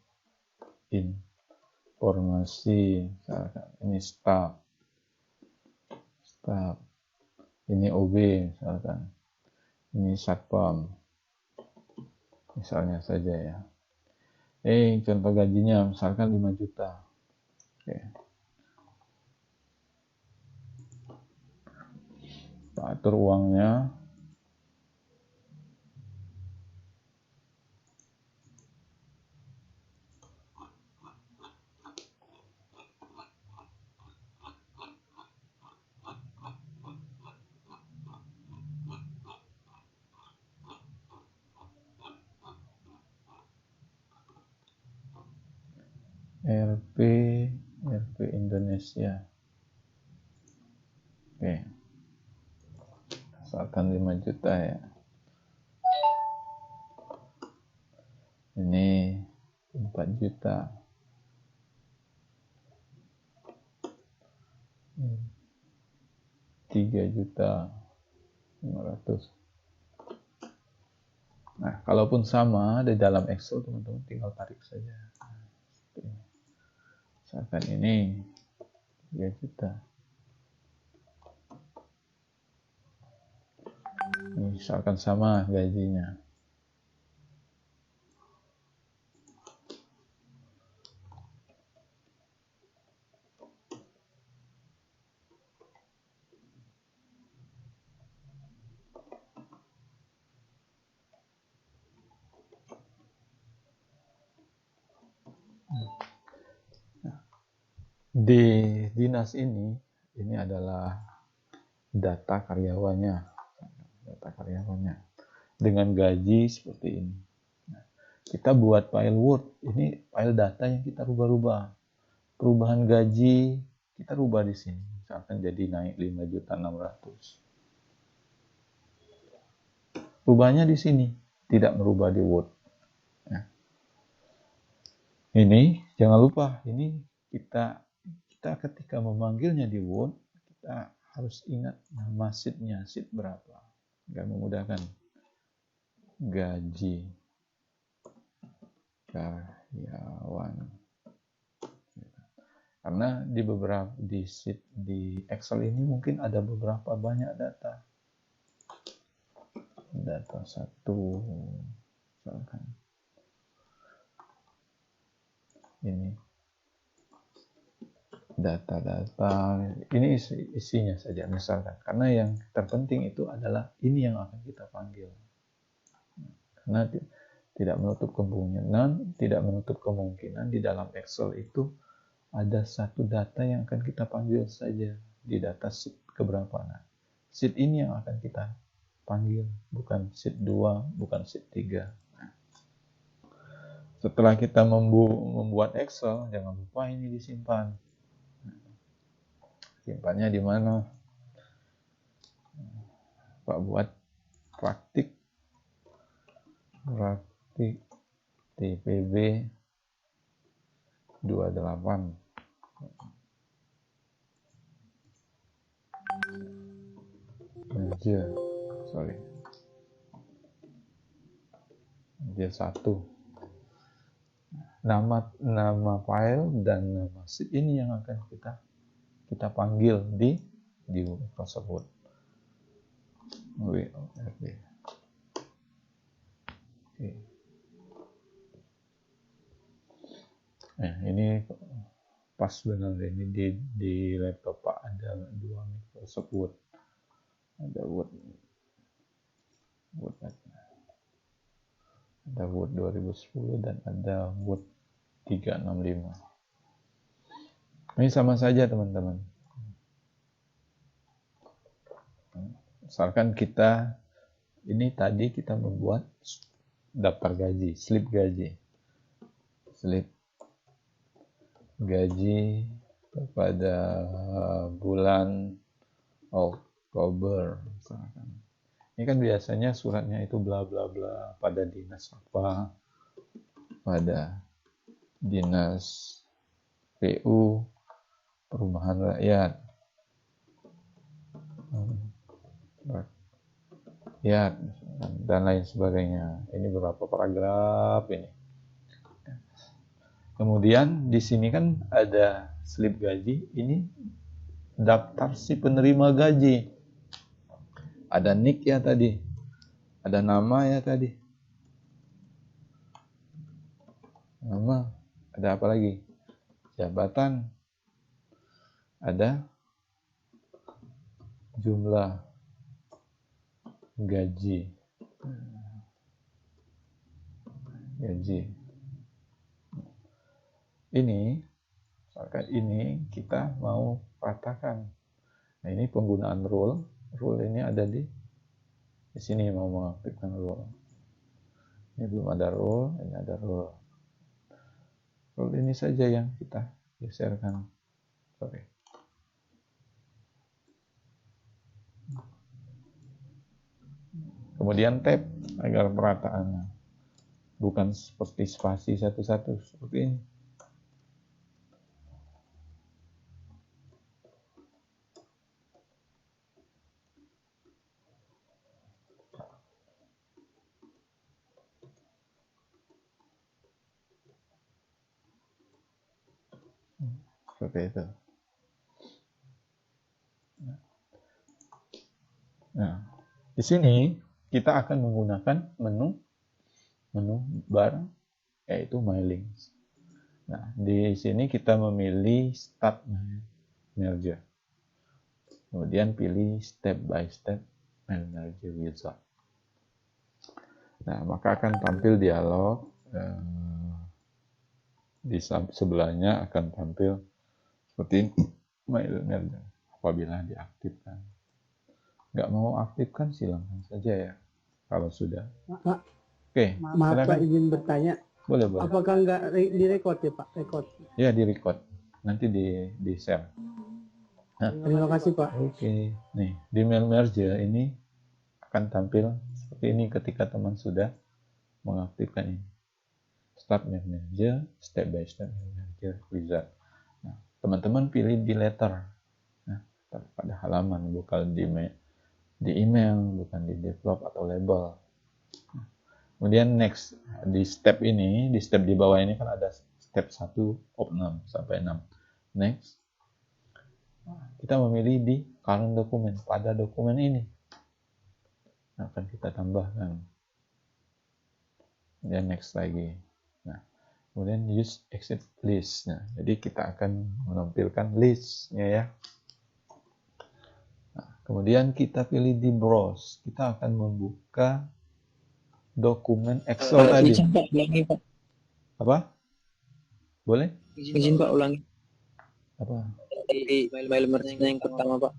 informasi, misalkan ini staff, ini OB, misalkan ini satpam, misalnya saja ya. Contoh gajinya misalkan 5 juta. Oke. Kita atur uangnya. RP Indonesia. Oke. Misalkan 5 juta ya. Ini 4 juta. 3.500.000. Nah, kalaupun sama di dalam Excel, teman-teman tinggal tarik saja. Misalkan ini 3 juta. Misalkan sama gajinya. Di dinas ini adalah data karyawannya dengan gaji seperti ini. Nah, kita buat file Word, ini file data yang kita rubah-rubah. Perubahan gaji kita rubah di sini, misalkan jadi naik 5.600.000. Rubahnya di sini, tidak merubah di Word. Ini jangan lupa, ini kita ketika memanggilnya di Word, kita harus ingat nama sheet-nya, sheet berapa. Nggak memudahkan. Gaji karyawan. Karena di sheet di Excel ini mungkin ada beberapa banyak data. Data satu, misalkan ini data-data, ini isinya saja misalkan. Karena yang terpenting itu adalah ini yang akan kita panggil. Karena tidak menutup kemungkinan di dalam Excel itu ada satu data yang akan kita panggil saja di data sheet keberapa. Nah, sheet ini yang akan kita panggil, bukan sheet 2, bukan sheet 3. Setelah kita membuat Excel, jangan lupa ini disimpan. Simpannya di mana? Pak buat praktik TPB 28. Meja 1. Nama file dan nama sheet ini yang akan kita panggil di Microsoft Word. Oke. Nah, ini pas benar ini di laptop Pak ada 2 Microsoft Word. Ada Word 2010 dan ada Word 365. Ini sama saja teman-teman. Misalkan tadi kita membuat daftar gaji, slip gaji pada bulan Oktober misalkan. Ini kan biasanya suratnya itu bla bla bla pada dinas apa, pada dinas PU, perumahan rakyat, dan lain sebagainya. Ini beberapa paragraf ini. Kemudian di sini kan ada slip gaji, ini daftar si penerima gaji. Ada NIK ya tadi, ada nama ya tadi. Nama, ada apa lagi? Jabatan, ada jumlah gaji. Ini, misalkan ini kita mau ratakan. Nah, ini penggunaan rule. Rule ini ada di sini, mau mengaktifkan rule. Ini belum ada rule, ini ada rule. Rule ini saja yang kita geserkan. Kemudian tab agar perataannya bukan seperti spasi satu-satu seperti ini. Seperti itu. Nah, di sini kita akan menggunakan menu bar, yaitu My Links. Nah, di sini kita memilih Start Merger. Kemudian pilih Step by Step Merger Wizard. Nah, maka akan tampil dialog. Di sebelahnya akan tampil seperti ini, My Merger. Apabila diaktifkan. Nggak mau aktifkan silahkan saja ya, kalau sudah. Pak, Oke, maaf Pak, izin bertanya. Boleh. Apakah nggak direkod ya Pak? Rekod. Ya, direcord. Nanti di share. Nah, terima kasih Pak. Oke. Nih, di mail merge ini akan tampil seperti ini ketika teman sudah mengaktifkan ini. Start Mail Manager, Step by Step Mail Manager Wizard. Nah, teman-teman pilih di letter. Nah, pada halaman, bukan di email, bukan di develop atau label. Nah, kemudian next, di step ini, di step di bawah ini kan ada step 1 of 6 sampai 6. Next, kita memilih di current dokumen, pada dokumen ini akan kita tambahkan. Kemudian next lagi. Nah, kemudian use exit list. Nah, jadi kita akan menampilkan listnya ya. Nah, kemudian kita pilih di browse. Kita akan membuka dokumen Excel tadi. Izin Pak, ulangi Pak. Apa? Boleh? Izin Pak, ulangi. Apa? Di file merge yang pertama Pak.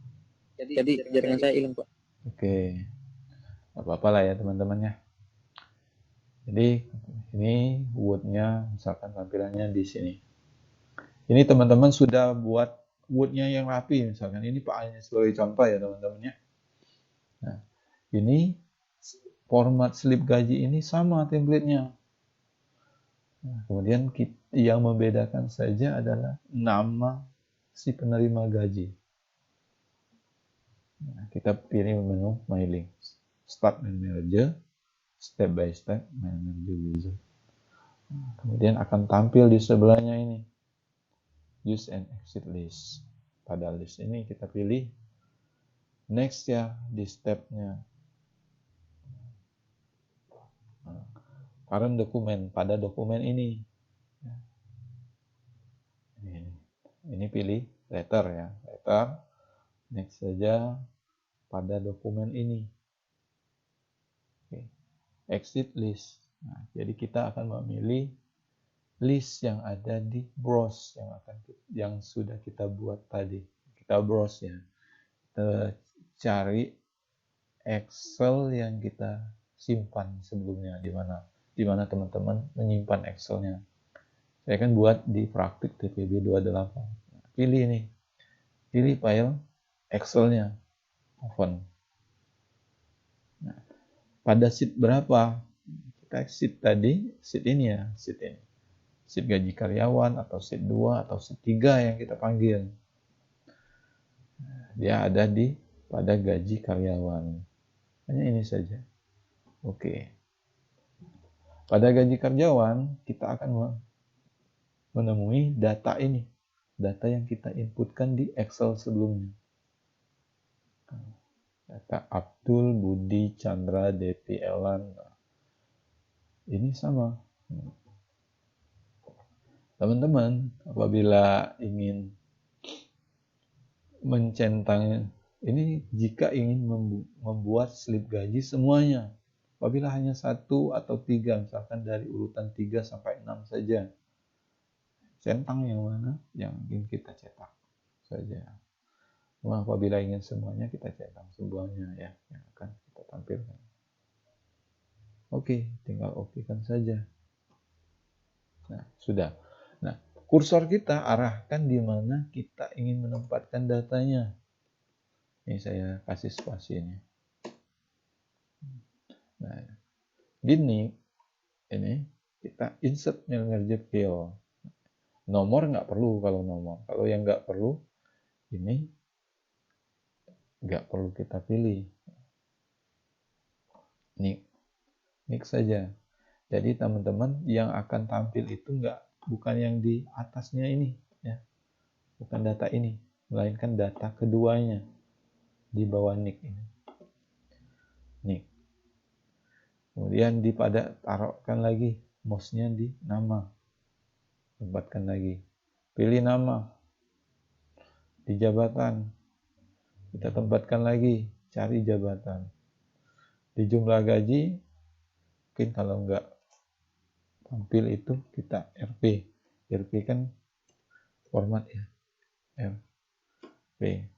Jadi jaringan saya hilang Pak. Oke. Gak apa-apa lah ya teman-temannya. Jadi ini Word-nya misalkan tampilannya di sini. Ini teman-teman sudah buat Word-nya yang rapi misalkan. Ini Pak hanya sebagai contoh ya teman-temannya. Nah, ini format slip gaji ini sama template-nya. Nah, kemudian yang membedakan saja adalah nama si penerima gaji. Nah, kita pilih menu mailing. Start Mail Manager, Step by Step Mail Manager Wizard. Nah, kemudian akan tampil di sebelahnya ini. Use and Exit List. Pada list ini kita pilih next ya di stepnya. Nah, current dokumen, pada dokumen ini. Ini pilih letter ya, letter. Next saja pada dokumen ini. Oke. Exit list. Nah, jadi kita akan memilih list yang ada di browse yang sudah kita buat tadi. Kita browse ya. Kita cari Excel yang kita simpan sebelumnya di mana teman-teman menyimpan Excelnya. Saya kan buat di praktik TPB 28. Nah, pilih nih. Pilih file Excelnya. Open. Nah, pada sheet berapa? Kita sheet tadi, sheet ini ya, sheet ini. Sheet gaji karyawan atau sheet 2 atau sheet 3 yang kita panggil. Dia ada pada gaji karyawan. Hanya ini saja. Oke. Pada gaji karyawan, kita akan menemui data ini. Data yang kita inputkan di Excel sebelumnya. Data Abdul, Budi, Chandra, Devi, Elan. Ini sama. Teman-teman, apabila ingin mencentang ini, jika ingin membuat slip gaji semuanya, apabila hanya 1 atau 3, misalkan dari urutan 3 sampai 6 saja, centang yang mana yang ingin kita cetak saja. Nah, apabila ingin semuanya, kita centang semuanya ya, yang akan kita tampilkan. Oke, tinggal okekan saja. Nah, sudah. Nah, kursor kita arahkan di mana kita ingin menempatkan datanya. Ini saya kasih spasi ini. Nah, ini kita insert mail manager field. Nomor nggak perlu kalau nomor. Kalau yang nggak perlu, ini nggak perlu kita pilih. Nick saja. Jadi teman-teman yang akan tampil itu bukan yang di atasnya ini, ya, bukan data ini, melainkan data keduanya di bawah nick ini. Nick. Kemudian taruhkan lagi mouse-nya di nama, tempatkan lagi, pilih nama, di jabatan, kita tempatkan lagi, cari jabatan, di jumlah gaji, mungkin kalau nggak tampil itu kita RP kan format ya, RP.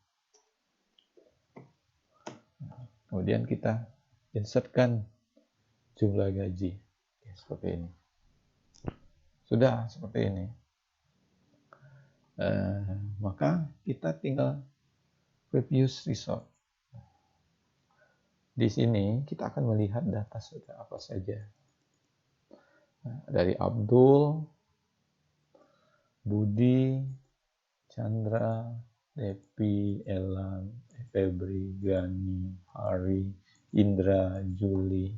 Kemudian kita insertkan jumlah gaji ya, seperti ini. Sudah seperti ini. Maka kita tinggal previous result. Di sini kita akan melihat data sudah apa saja. Dari Abdul, Budi, Chandra, Depi, Elan, Febri, Gani, Hari, Indra, Juli,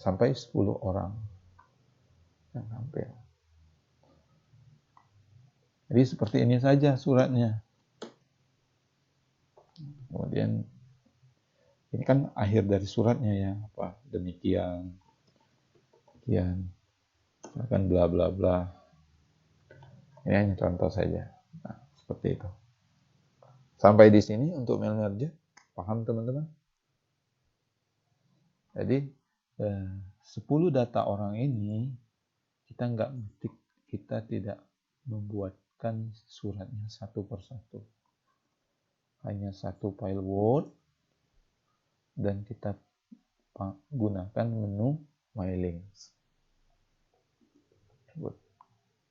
sampai 10 orang yang tampil. Jadi seperti ini saja suratnya. Kemudian ini kan akhir dari suratnya ya, apa demikian, akan bla bla bla. Ini hanya contoh saja. Nah, seperti itu. Sampai di sini untuk mail merge, paham teman-teman? Jadi 10 data orang ini kita nggak ngetik, kita tidak membuatkan suratnya satu persatu. Hanya satu file Word dan kita gunakan menu My Links.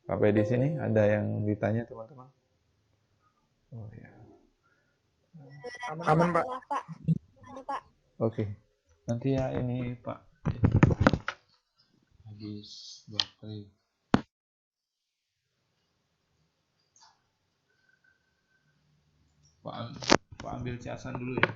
Sampai di sini ada yang ditanya teman-teman? Oh ya. Aman Pak. Oke. Nanti ya ini Pak. Habis baterai. Pak ambil casan dulu ya.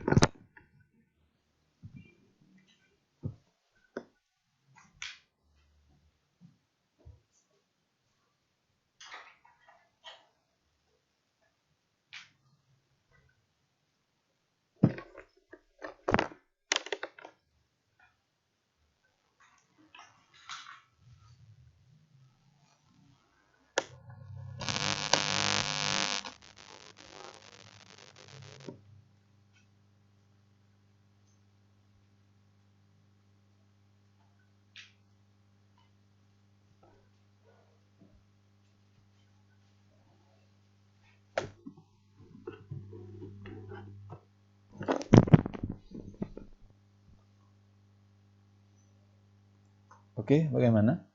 Oke, bagaimana?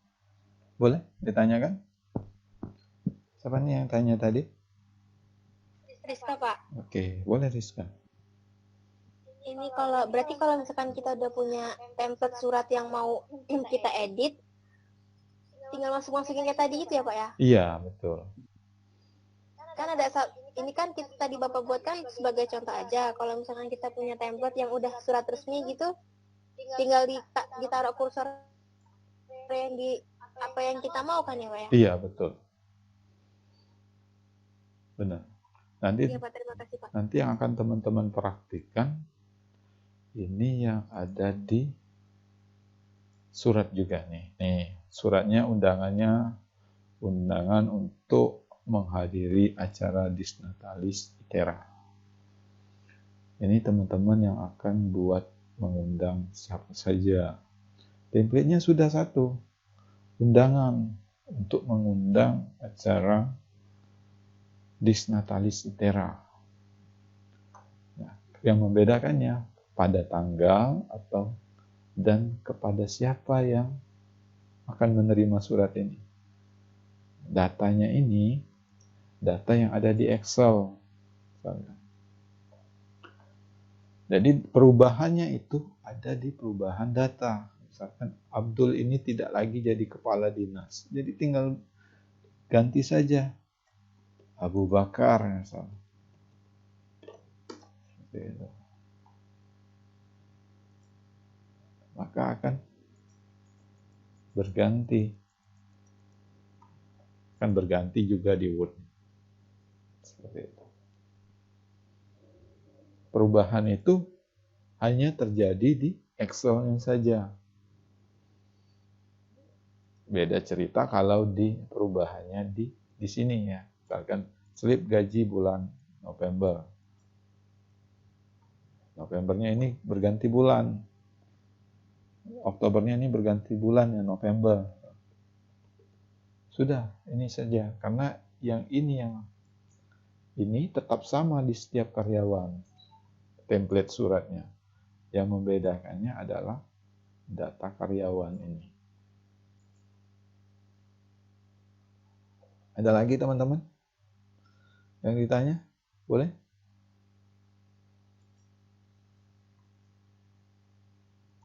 Boleh ditanyakan? Siapa nih yang tanya tadi? Rizka, Pak. Oke, boleh Rizka. Ini berarti kalau misalkan kita udah punya template surat yang mau kita edit, tinggal masukin kayak tadi gitu ya, Pak ya? Iya, betul. Kan ini kan kita tadi Bapak buat kan sebagai contoh aja. Kalau misalkan kita punya template yang udah surat resmi gitu, tinggal ditaruh kursor yang di apa yang kita mau kan ya, Pak ya? Iya, betul. Benar. Nanti, ya, Pak, terima kasih, Pak. Nanti yang akan teman-teman praktikkan ini yang ada di surat juga nih. Nih, suratnya undangan untuk menghadiri acara Disnatalis ITERA. Ini teman-teman yang akan buat mengundang siapa saja. Template-nya sudah satu. Undangan untuk mengundang acara Disnatalis ITERA. Nah, yang membedakannya pada tanggal dan kepada siapa yang akan menerima surat ini. Datanya ini data yang ada di Excel. Jadi perubahannya itu ada di perubahan data. Misalkan Abdul ini tidak lagi jadi kepala dinas. Jadi tinggal ganti saja Abu Bakar misalnya. Maka akan berganti. Akan berganti juga di Word. Seperti itu. Perubahan itu hanya terjadi di Excel-nya saja. Beda cerita kalau di perubahannya di sini ya. Misalkan slip gaji bulan November. Novembernya ini berganti bulan. Oktobernya ini berganti bulan ya, November. Sudah, ini saja. Karena yang ini tetap sama di setiap karyawan. Template suratnya. Yang membedakannya adalah data karyawan ini. Ada lagi teman-teman yang ditanya? Boleh?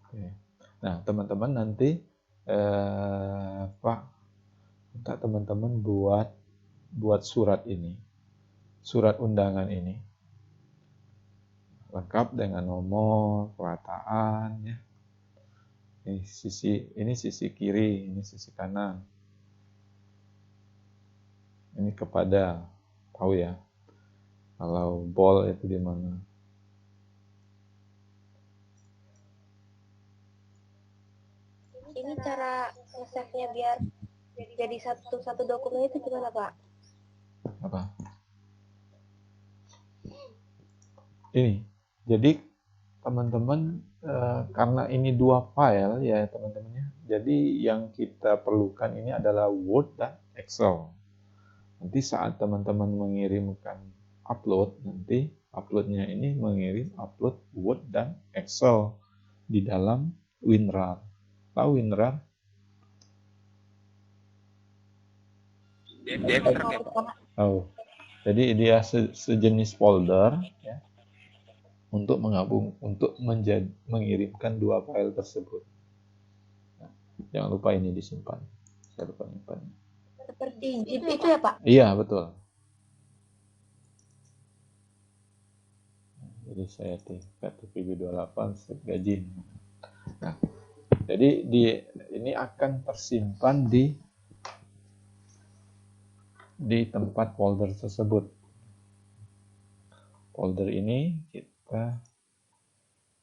Oke. Nah, teman-teman nanti Pak, minta teman-teman buat surat ini, surat undangan ini, lengkap dengan nomor, kerataan, ya. Ini sisi kiri, ini sisi kanan. Ini kepada, tahu ya, kalau ball itu di mana. Ini cara nge-save-nya biar jadi satu dokumen itu gimana, Pak? Apa? Ini, jadi teman-teman, karena ini 2 file ya teman-temannya, jadi yang kita perlukan ini adalah Word dan Excel. Nanti saat teman-teman mengirimkan upload, nanti uploadnya ini mengirim upload Word dan Excel di dalam WinRAR. Tahu WinRAR? Oh, jadi dia sejenis folder ya, untuk mengirimkan 2 file tersebut. Nah, jangan lupa ini disimpan. Saya lupa nyimpan. Seperti zip itu ya, Pak? Iya, betul. Jadi saya tingkat TPB28 gajin. Nah, jadi ini akan tersimpan di tempat folder tersebut. Folder ini kita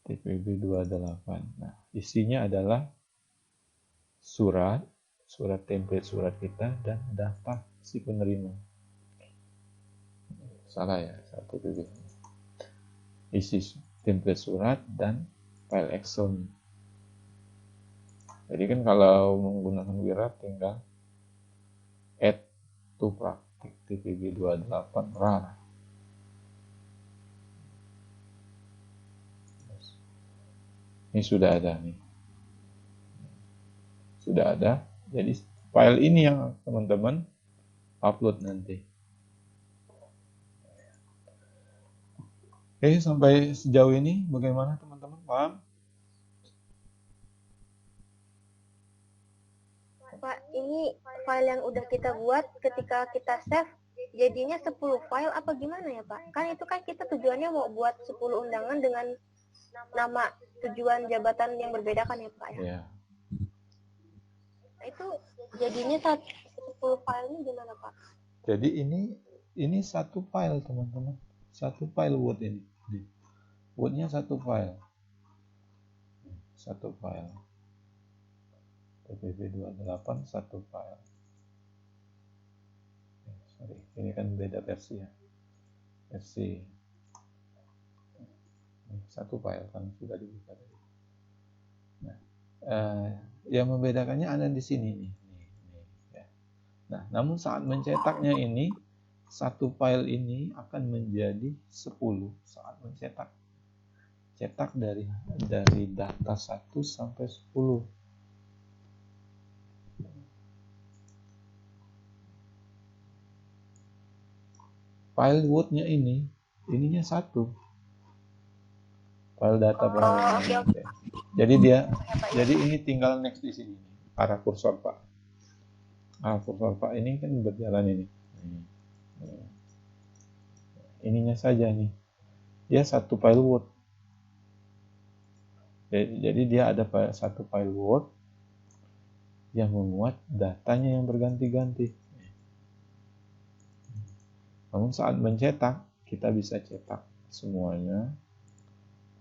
TPB28. Nah, isinya adalah surat template surat kita dan data si penerima. Salah ya, satu TPB. Isi template surat dan file Excel. Jadi kan kalau menggunakan WinRAR tinggal add to praktik TPB28 RAR. Ini sudah ada nih. Sudah ada. Jadi file ini yang teman-teman upload nanti. Oke, sampai sejauh ini bagaimana teman-teman? Paham? Pak, ini file yang udah kita buat ketika kita save jadinya 10 file apa gimana ya, Pak? Kan itu kan kita tujuannya mau buat 10 undangan dengan nama tujuan jabatan yang berbeda kan ya, Pak ya? Iya. Nah, itu jadinya 10 file ini gimana, Pak? Jadi ini satu file teman-teman. Satu file Word ini. Word-nya satu file. Satu file. TPB28 satu file. Sorry, ini kan beda versi ya. Versi satu file kan sudah dibuka tadi. Nah, yang membedakannya ada di sini nih. Ya. Nah, namun saat mencetaknya ini satu file ini akan menjadi 10 saat mencetak. Cetak dari data 1 sampai 10. File Word-nya ininya 1. File data pengalaman. Jadi ini tinggal next di sini. Arah kursor Pak. Kursor Pak ini kan berjalan ini. Ininya saja nih. Dia satu file Word. Jadi dia ada satu file Word yang memuat datanya yang berganti-ganti. Namun saat mencetak, kita bisa cetak semuanya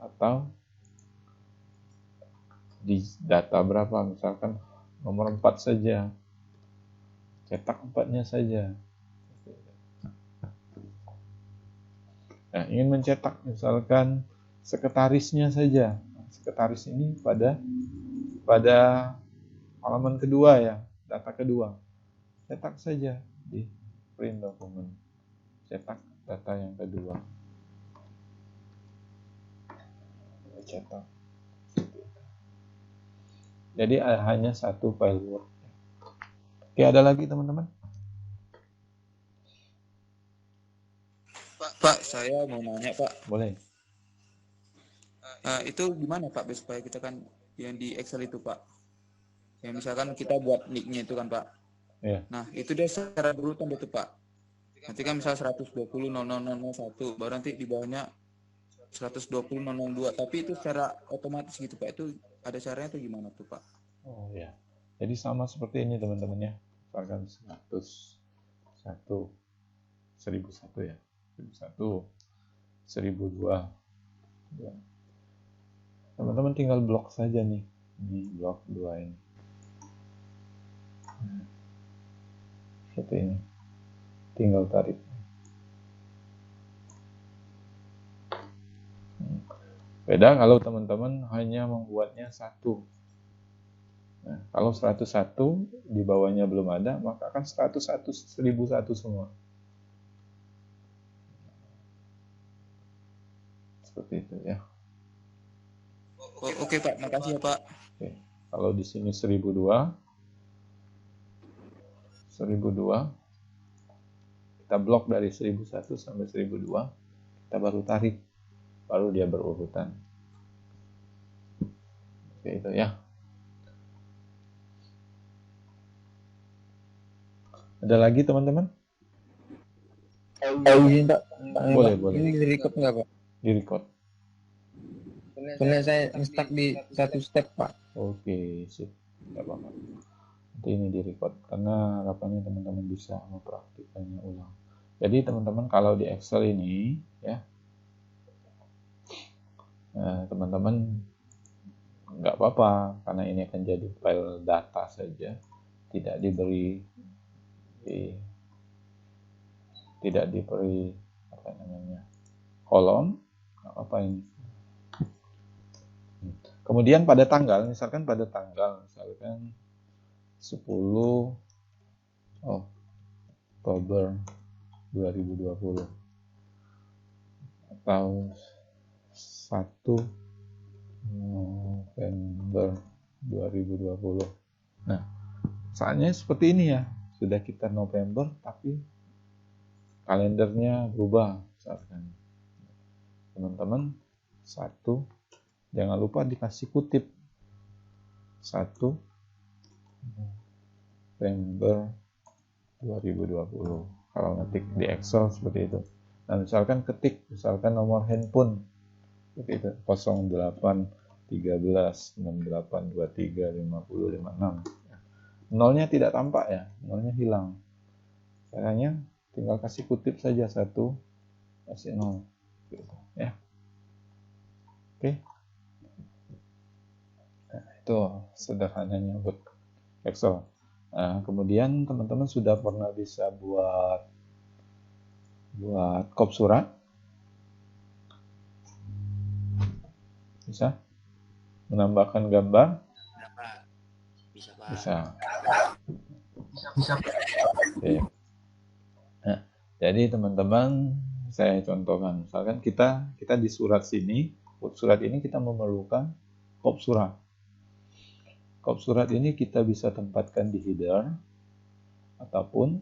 atau di data berapa, misalkan nomor 4 saja, cetak 4-nya saja. Nah, ingin mencetak misalkan sekretarisnya saja. Sekretaris ini pada halaman kedua ya, data kedua. Cetak saja di print dokumen. Cetak data yang kedua. Cetak. Jadi hanya satu file Word. Oke, ada lagi teman-teman? Pak, saya mau nanya Pak. Boleh. Itu gimana Pak supaya kita kan yang di Excel itu Pak? Ya misalkan kita buat nicknya itu kan Pak. Iya. Nah itu dia secara berurutan itu Pak. Nanti kan misal 120.0001 baru nanti di bawahnya 120.002, tapi itu secara otomatis gitu Pak. Itu ada caranya tuh gimana tuh Pak? Oh ya. Jadi sama seperti ini teman-teman ya. Misalkan 101, 1001 ya. 1001, 1002. Ya. Teman-teman tinggal blok saja nih. Ini blok 2 ini. Seperti ini. Tinggal tarik. Beda kalau teman-teman hanya membuatnya satu. Nah, kalau 101 di bawahnya belum ada, maka akan 101, 1001 semua. Seperti itu ya. Oke Pak, makasih ya Pak. Oke. Kalau di sini 1002, kita blok dari 1001 sampai 1002, kita baru tarik, baru dia berurutan. Oke, itu ya. Ada lagi teman-teman? Izin Pak. Boleh. Ini di-record nggak Pak? Di-record. Soalnya saya stuck di satu step Pak. Oke, sip. Nggak apa-apa. Nanti ini di-record karena harapannya teman-teman bisa mempraktikannya ulang. Jadi teman-teman kalau di Excel ini ya, teman-teman nggak apa-apa karena ini akan jadi file data saja, tidak diberi apa namanya kolom, nggak apa ini. Kemudian pada tanggal, misalkan 10 Oktober 2020 atau 1 November 2020. Nah, saatnya seperti ini ya. Sudah kita November tapi kalendernya berubah misalkan. Teman-teman, jangan lupa dikasih kutip 1 November 2020. Kalau ngetik di Excel seperti itu. Nah, misalkan nomor handphone seperti itu 08 13 68 23 50 56. Nolnya tidak tampak ya, nolnya hilang. Caranya tinggal kasih kutip saja 1 kasih 0 gitu ya. Oke. Nah, itu sederhananya buat Excel. Nah, kemudian teman-teman sudah pernah bisa buat kop surat? Bisa? Menambahkan gambar? Bisa. Oke. Nah, jadi teman-teman saya contohkan, misalkan kita di surat ini kita memerlukan kop surat. Kop surat ini kita bisa tempatkan di header ataupun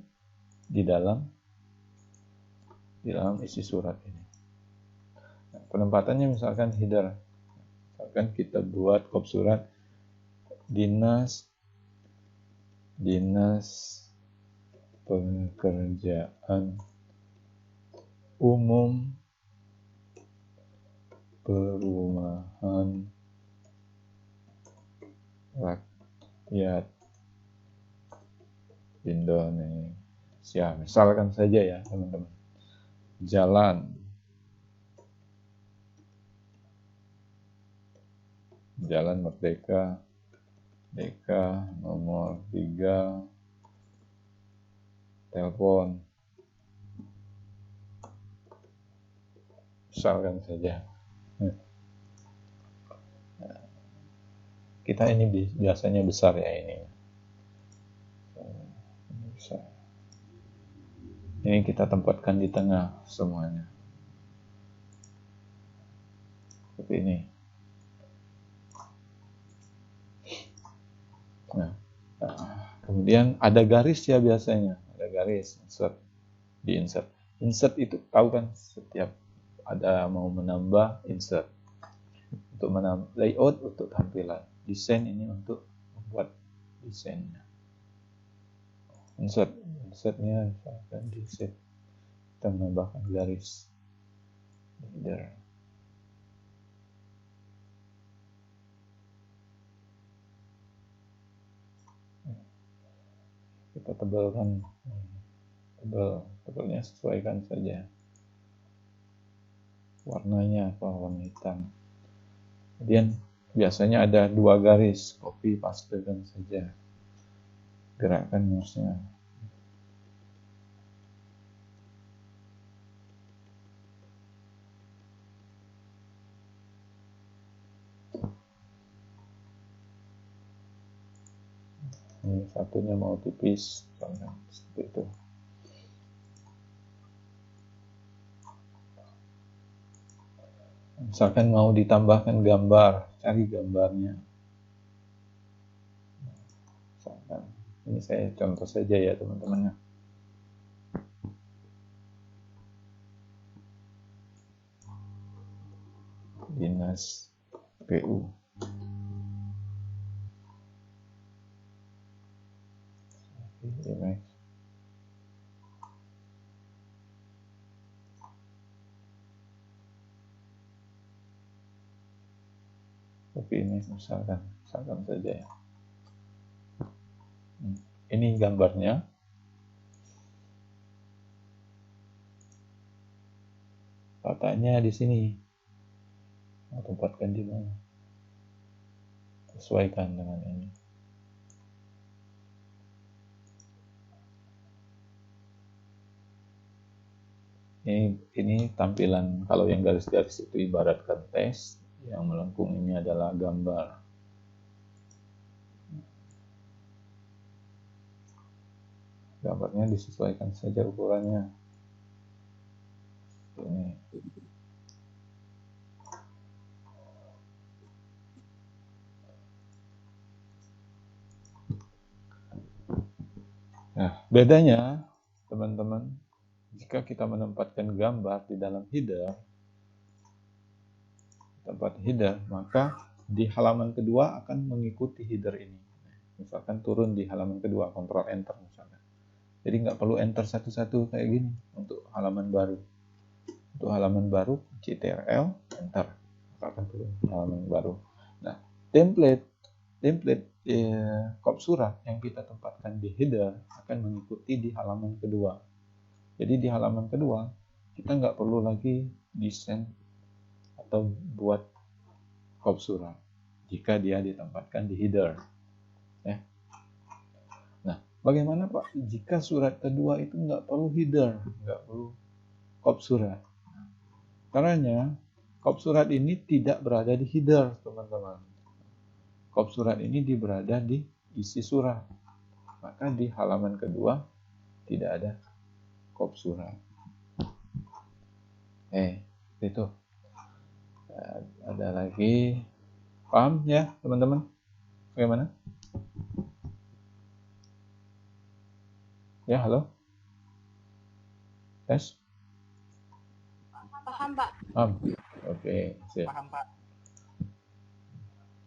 di dalam isi surat ini. Nah, penempatannya misalkan header. Misalkan kita buat kop surat dinas pekerjaan umum perumahan rakyat Indonesia, misalkan saja ya teman-teman. Jalan Merdeka nomor 3, telepon, misalkan saja. Kita ini biasanya besar ya ini. Besar. Ini kita tempatkan di tengah semuanya. Seperti ini. Nah, kemudian ada garis ya biasanya. Ada garis, insert. Insert itu tahu kan, setiap ada mau menambah insert. Untuk menambah layout, untuk tampilan. Desain ini untuk membuat desainnya. Insertnya misalkan di set, kita menambahkan garis header. Kita tebalkan, tebalnya sesuaikan saja. Warnanya apa, warna hitam. Kemudian biasanya ada 2 garis, copy pastekan saja. Gerakan mouse-nya. Ini satunya mau tipis, seperti itu. Misalkan mau ditambahkan gambar, cari gambarnya. Misalkan, ini saya contoh saja ya teman-teman. Dinas PU. Image. Tapi ini misalkan saja ya. Ini gambarnya. Katanya di sini. Mau tempatkan di mana? Sesuaikan dengan ini. Ini tampilan, kalau yang garis-garis itu ibaratkan teks, yang melengkung ini adalah gambar. Gambarnya disesuaikan saja ukurannya. Ini. Nah, bedanya teman-teman, jika kita menempatkan gambar di dalam header, tempat header, maka di halaman kedua akan mengikuti header ini. Misalkan turun di halaman kedua, Ctrl Enter misalkan. Jadi nggak perlu enter satu-satu kayak gini untuk halaman baru. Untuk halaman baru, Ctrl Enter, maka akan turun halaman baru. Nah, template kop surat yang kita tempatkan di header akan mengikuti di halaman kedua. Jadi di halaman kedua kita nggak perlu lagi desain atau buat kop surat jika dia ditempatkan di header. Ya. Nah, bagaimana Pak jika surat kedua itu nggak perlu header, nggak perlu kop surat? Caranya kop surat ini tidak berada di header, teman-teman. Kop surat ini berada di isi surat. Maka di halaman kedua tidak ada kop surat. Itu. Ada lagi. Paham ya, teman-teman? Bagaimana? Ya, halo? Tes? Paham, Pak. Paham? Oke, siap. Paham, Pak.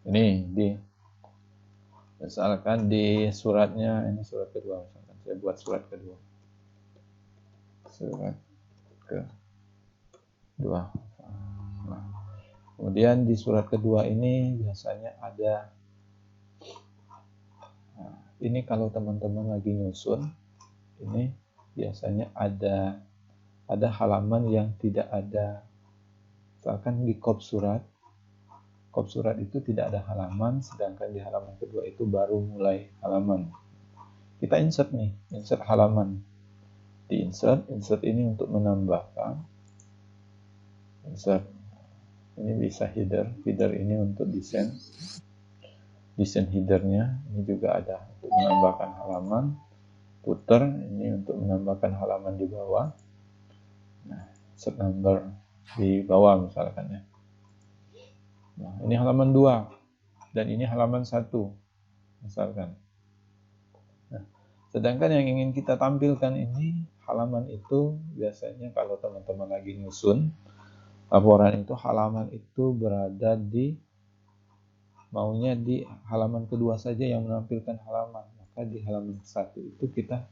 Ini misalkan di suratnya, ini surat kedua, misalkan saya buat surat kedua. Surat kedua. Nah, kemudian di surat kedua ini biasanya ada, ini kalau teman-teman lagi nyusun, ini biasanya ada halaman yang tidak ada, misalkan di kop surat itu tidak ada halaman, sedangkan di halaman kedua itu baru mulai halaman. Kita insert halaman. Di insert ini untuk menambahkan. Insert. Ini bisa header ini untuk desain headernya. Ini juga ada untuk menambahkan halaman. Footer ini untuk menambahkan halaman di bawah. Nah, insert number di bawah misalkan ya. Nah, ini halaman 2 dan ini halaman 1 misalkan. Nah, sedangkan yang ingin kita tampilkan ini halaman itu biasanya kalau teman-teman lagi nyusun laporan itu, halaman itu berada di maunya di halaman kedua saja yang menampilkan halaman, maka di halaman 1 itu kita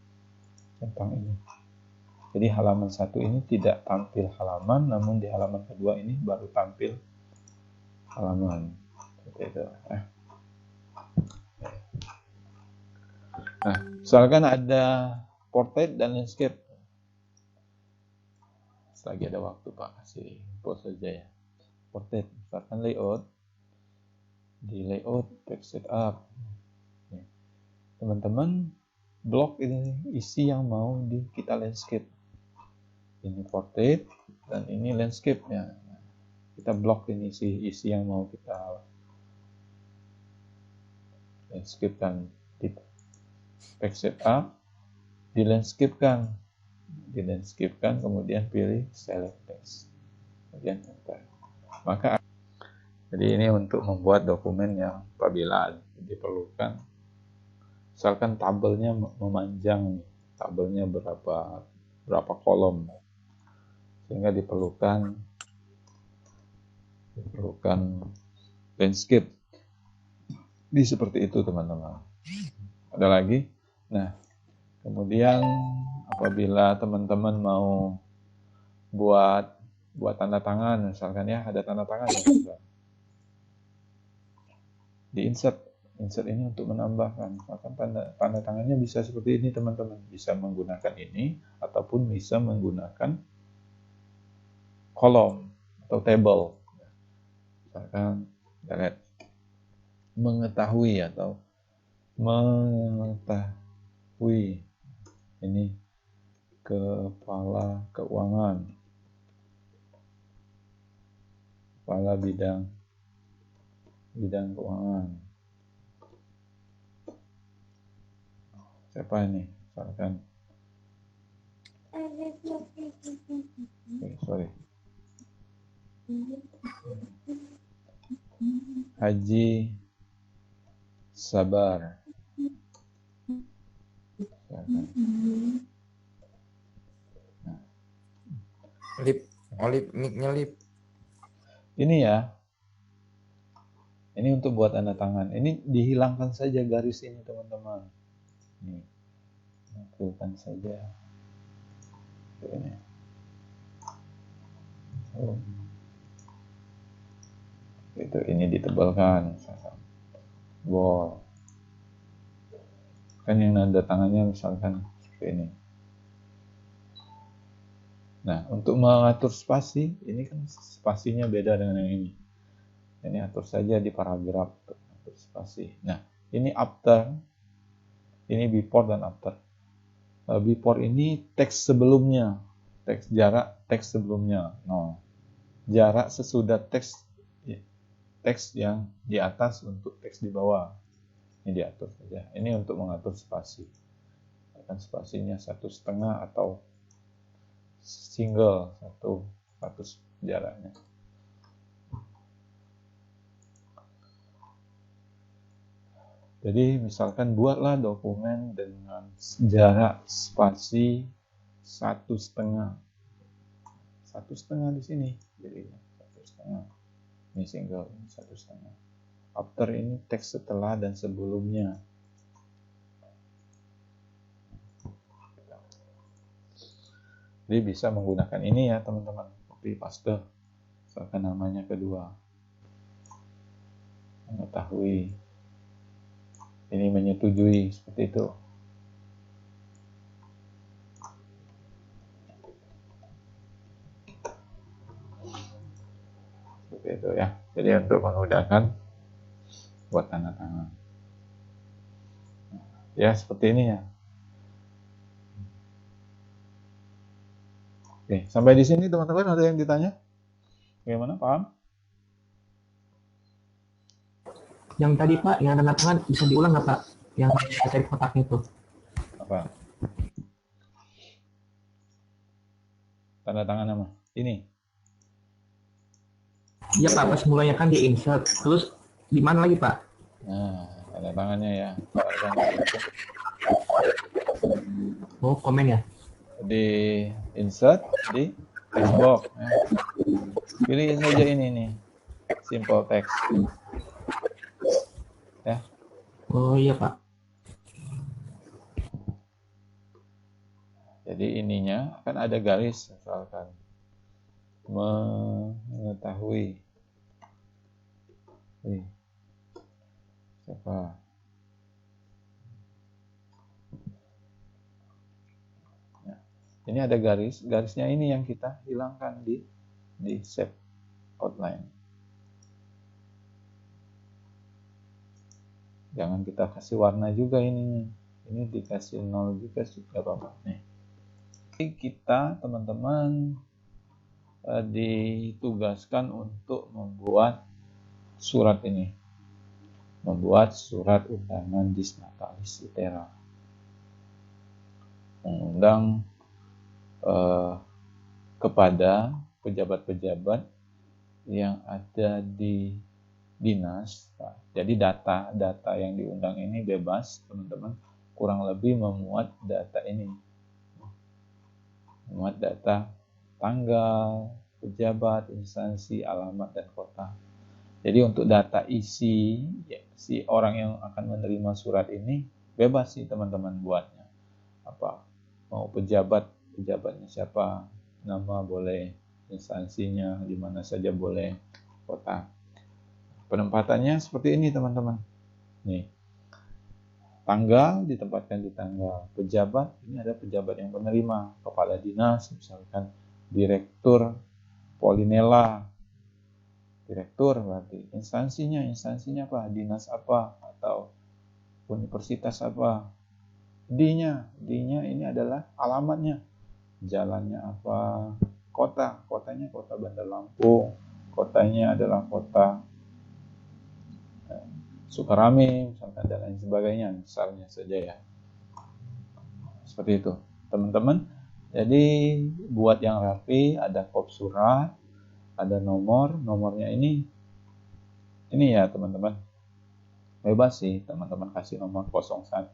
centang ini. Jadi halaman 1 ini tidak tampil halaman, namun di halaman kedua ini baru tampil halaman. Seperti itu. Nah, misalkan ada portrait dan landscape. Selagi ada waktu Pak, kasih pause saja ya. Portrait, misalkan layout. Di layout, text setup. Teman-teman, blok ini isi yang mau di kita landscape. Ini portrait dan ini landscape ya. Kita blok ini isi yang mau kita landscape kan di text setup, di landscape kan, kemudian pilih select text, kemudian enter. Maka jadi ini untuk membuat dokumen yang apabila diperlukan, misalkan tabelnya memanjang, tabelnya berapa kolom, sehingga diperlukan landscape. Di seperti itu teman-teman. Ada lagi? Nah, kemudian apabila teman-teman mau buat tanda tangan, misalkan ya ada tanda tangan ya, di insert ini untuk menambahkan, misalkan tanda tangannya bisa seperti ini teman-teman, bisa menggunakan ini ataupun bisa menggunakan kolom atau table, misalkan lihat mengetahui atau mengetahui ini kepala keuangan, kepala bidang keuangan. Siapa ini? Misalkan sorry. Haji Sabar. Lip, mic-nya lip. Ini ya. Ini untuk buat tanda tangan. Ini dihilangkan saja garis ini teman-teman. Nih. Nampilkan saja. Ini. Oh. Itu ini ditebalkan misalkan. Bol. Kan yang nada tangannya misalkan seperti ini. Nah, untuk mengatur spasi, ini kan spasinya beda dengan yang ini. Ini atur saja di paragraf untuk atur spasi. Nah, ini after, ini before dan after. Before ini teks sebelumnya, jarak teks sebelumnya. No. Jarak sesudah teks yang di atas untuk teks di bawah. Ini diatur saja. Ini untuk mengatur spasi. Akan spasinya 1,5 atau single, satu jaraknya. Jadi misalkan buatlah dokumen dengan jarak spasi 1,5. 1,5 di sini. Jadi 1,5. Ini single, ini 1,5. After ini teks setelah dan sebelumnya. Jadi bisa menggunakan ini ya teman-teman. Copy paste. Misalkan namanya kedua. Mengetahui. Ini menyetujui. Seperti itu. Seperti itu ya. Jadi untuk menggunakan buat tanda tangan. Ya seperti ini ya. Oke, sampai di sini teman-teman ada yang ditanya? Bagaimana, paham? Yang tadi Pak, yang tanda tangan bisa diulang nggak Pak? Yang dari kotaknya itu. Apa? Tanda tangan apa? Ini? Iya Pak, pas mulanya kan di insert. Terus di mana lagi Pak? Nah, tanda tangannya ya. Oh, komen ya? Di insert, di text box. Ya. Pilih saja ini nih. Simple text. Ya. Oh iya Pak. Jadi ininya kan ada garis, misalkan mengetahui. Siapa? Ya. Ini ada garis, garisnya ini yang kita hilangkan di shape outline. Jangan kita kasih warna juga ini dikasih 0 juga juga apa-apa. Nih. Kita teman-teman ditugaskan untuk membuat surat ini, membuat surat undangan Disnatalis Itera, mengundang kepada pejabat-pejabat yang ada di dinas. Jadi data yang diundang ini bebas, teman-teman, kurang lebih memuat data ini, memuat data tanggal, pejabat, instansi, alamat, dan kota. Jadi untuk data isi si orang yang akan menerima surat ini bebas sih teman-teman buatnya. Apa mau pejabatnya siapa, nama boleh, instansinya di mana saja boleh, kota. Penempatannya seperti ini teman-teman. Nih. Tanggal ditempatkan di tanggal. Pejabat, ini ada pejabat yang menerima, kepala dinas, misalkan direktur Polinela. Direktur berarti instansinya apa? Dinas apa atau universitas apa? D-nya ini adalah alamatnya. Jalannya apa? Kotanya kota Bandar Lampung. Kotanya adalah kota Sukarame, misalkan, dan lain sebagainya, misalnya saja ya. Seperti itu, teman-teman. Jadi buat yang rapi, ada kop surat, ada nomornya ini ya teman-teman. Bebas sih teman-teman kasih nomor 01,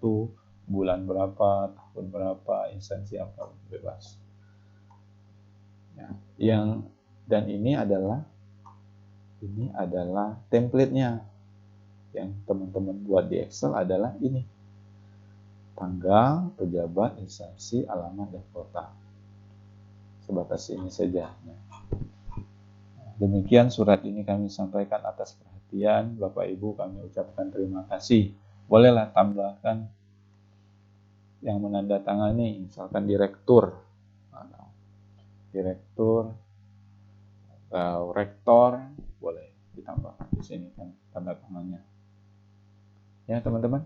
bulan berapa, tahun berapa, instansi apa, bebas. Ya, dan ini adalah template-nya. Yang teman-teman buat di Excel adalah ini. Tanggal, pejabat, instansi, alamat, dan kota. Sebatas ini saja. Demikian surat ini kami sampaikan atas perhatian Bapak Ibu, kami ucapkan terima kasih. Bolehlah tambahkan yang menandatangani, misalkan direktur atau rektor, boleh ditambahkan di sini kan tanda tangannya. Ya teman-teman,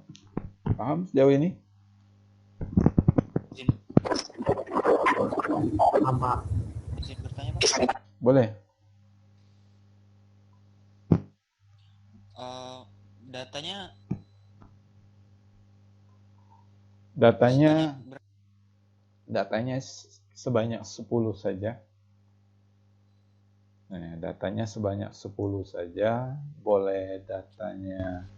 paham sejauh ini? Izin bertanya Pak. Boleh. Datanya sebanyak 10 saja. Nah, datanya sebanyak 10 saja. Boleh datanya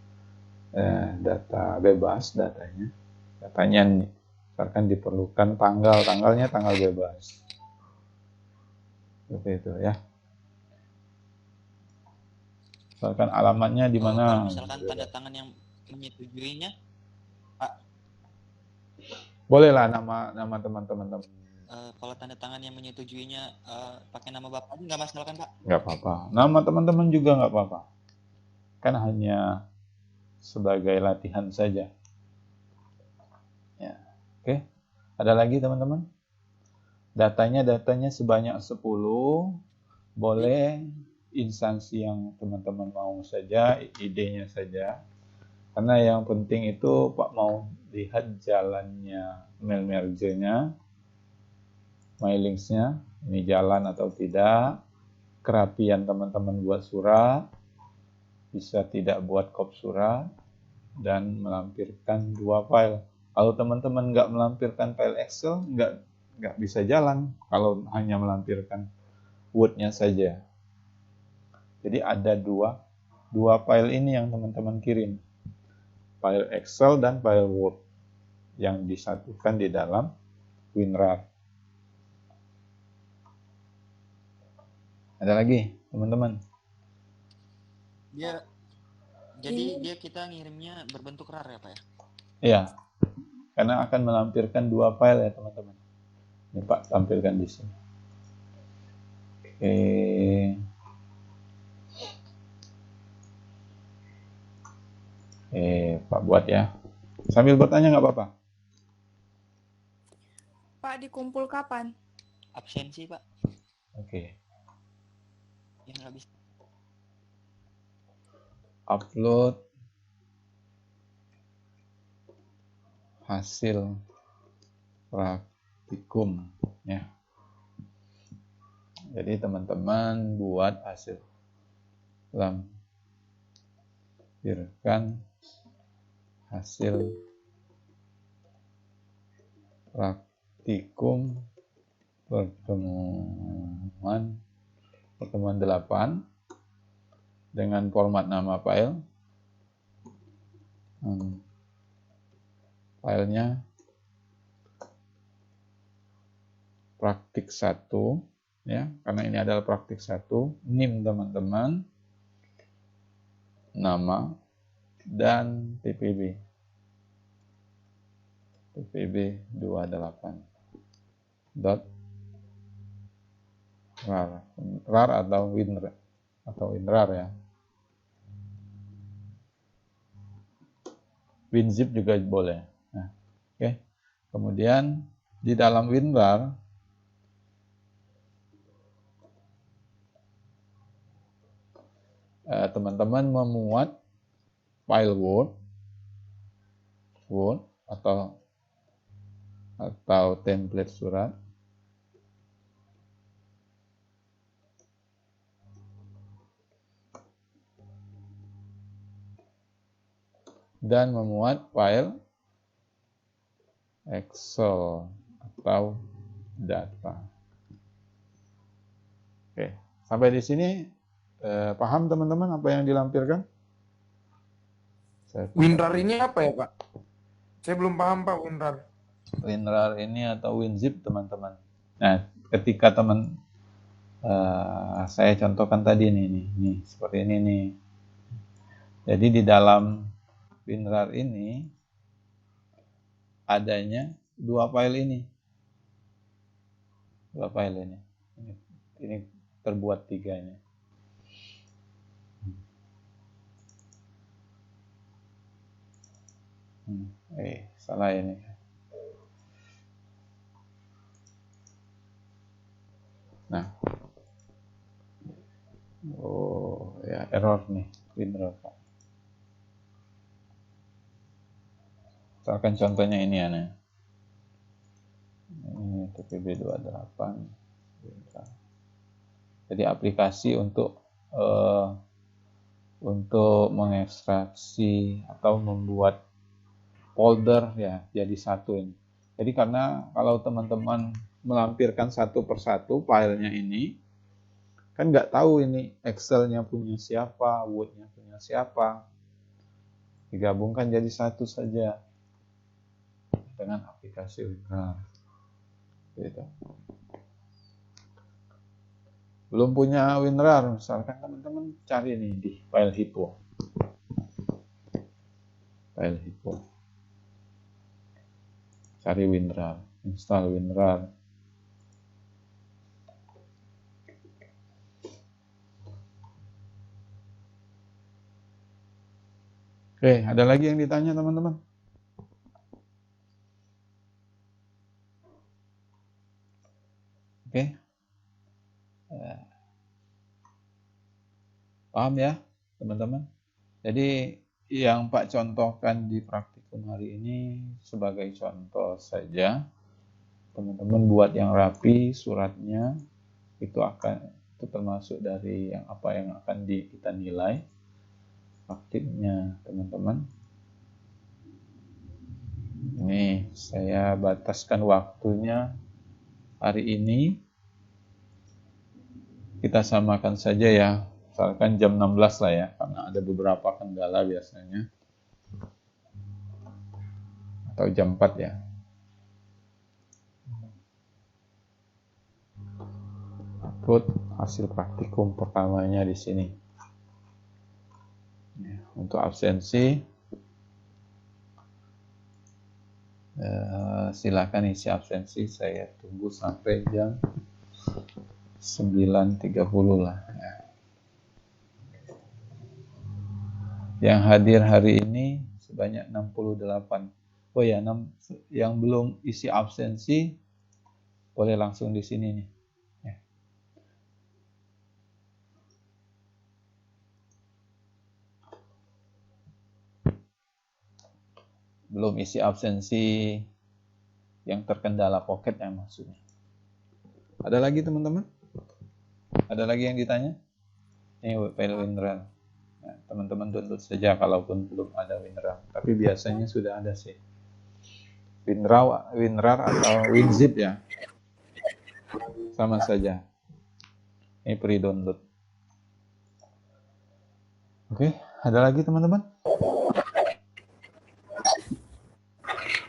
data bebas datanya. Datanya misalkan diperlukan tanggalnya tanggal bebas. Seperti itu ya. Misalkan alamatnya di mana? Misalkan tanda tangan yang menyetujuinya, Pak. Bolehlah nama teman-teman. Kalau tanda tangan yang menyetujuinya pakai nama Bapak nggak masalah kan Pak? Nggak apa-apa. Nama teman-teman juga nggak apa-apa. Kan hanya sebagai latihan saja. Ya. Oke. Ada lagi teman-teman? Datanya sebanyak 10. Boleh instansi yang teman-teman mau saja, idenya saja. Karena yang penting itu Pak mau lihat jalannya mail merge-nya, mailings-nya, ini jalan atau tidak, kerapian teman-teman buat surat, bisa tidak buat kop surat, dan melampirkan 2 file. Kalau teman-teman nggak melampirkan file Excel, nggak bisa jalan kalau hanya melampirkan Word-nya saja. Jadi ada dua file ini yang teman-teman kirim. File Excel dan file Word yang disatukan di dalam WinRAR. Ada lagi, teman-teman? Jadi dia kita ngirimnya berbentuk RAR ya Pak ya? Iya, karena akan melampirkan 2 file ya teman-teman. Ini Pak tampilkan di sini. Pak buat ya. Sambil bertanya nggak apa-apa? Pak, dikumpul kapan? Absensi Pak. Oke. Yang nggak bisa. Upload hasil praktikum ya. Jadi teman-teman buat hasil lampirkan hasil praktikum pertemuan 8 dengan format nama file. Filenya praktik 1 ya, karena ini adalah praktik 1, NIM teman-teman, nama dan TPB 28 dot rar atau WinRAR ya. WinZip juga boleh. Nah, oke. Kemudian di dalam WinRAR teman-teman memuat file Word atau template surat dan memuat file Excel atau data. Oke, sampai di sini paham teman-teman apa yang dilampirkan? WinRAR ini apa ya Pak? Saya belum paham Pak WinRAR. WinRAR ini atau WinZip teman-teman. Nah, ketika saya contohkan tadi nih seperti ini nih. Jadi di dalam WinRAR ini adanya 2 file ini. 2 file ini. Ini terbuat 3 ini. Salah ini. Nah. Oh, ya error nih, WinRAR Pak. Misalkan contohnya ini ya nih. Ini TPB 28. Jadi aplikasi untuk mengekstraksi atau membuat folder ya jadi satu ini. Jadi karena kalau teman-teman melampirkan satu persatu filenya ini, kan nggak tahu ini Excel-nya punya siapa, Word-nya punya siapa. Digabungkan jadi satu saja dengan aplikasi WinRAR. Gitu. Belum punya WinRAR, misalkan teman-teman cari nih di file Hippo. File Hippo. Cari WinRAR, install WinRAR. Oke, ada lagi yang ditanya teman-teman? Oke. Paham ya, teman-teman? Jadi yang Pak contohkan di praktikum hari ini sebagai contoh saja. Teman-teman buat yang rapi suratnya, itu termasuk dari yang akan kita nilai praktiknya, teman-teman. Ini saya bataskan waktunya hari ini. Kita samakan saja ya, misalkan jam 16 lah ya, karena ada beberapa kendala biasanya. Atau jam 4 ya. Upload hasil praktikum pertamanya di sini. Ya, Untuk absensi, silakan isi absensi, saya tunggu sampai jam 9.30 lah. Yang hadir hari ini sebanyak 68. Oh ya, yang belum isi absensi boleh langsung di sini nih. Ya. Belum isi absensi yang terkendala pocket yang maksudnya. Ada lagi teman-teman? Ada lagi yang ditanya? Ini file WinRAR. Nah, teman-teman download saja kalaupun belum ada WinRAR. Tapi biasanya sudah ada sih. WinRAR atau WinZip ya. Sama saja. Ini pre-download. Oke, ada lagi teman-teman?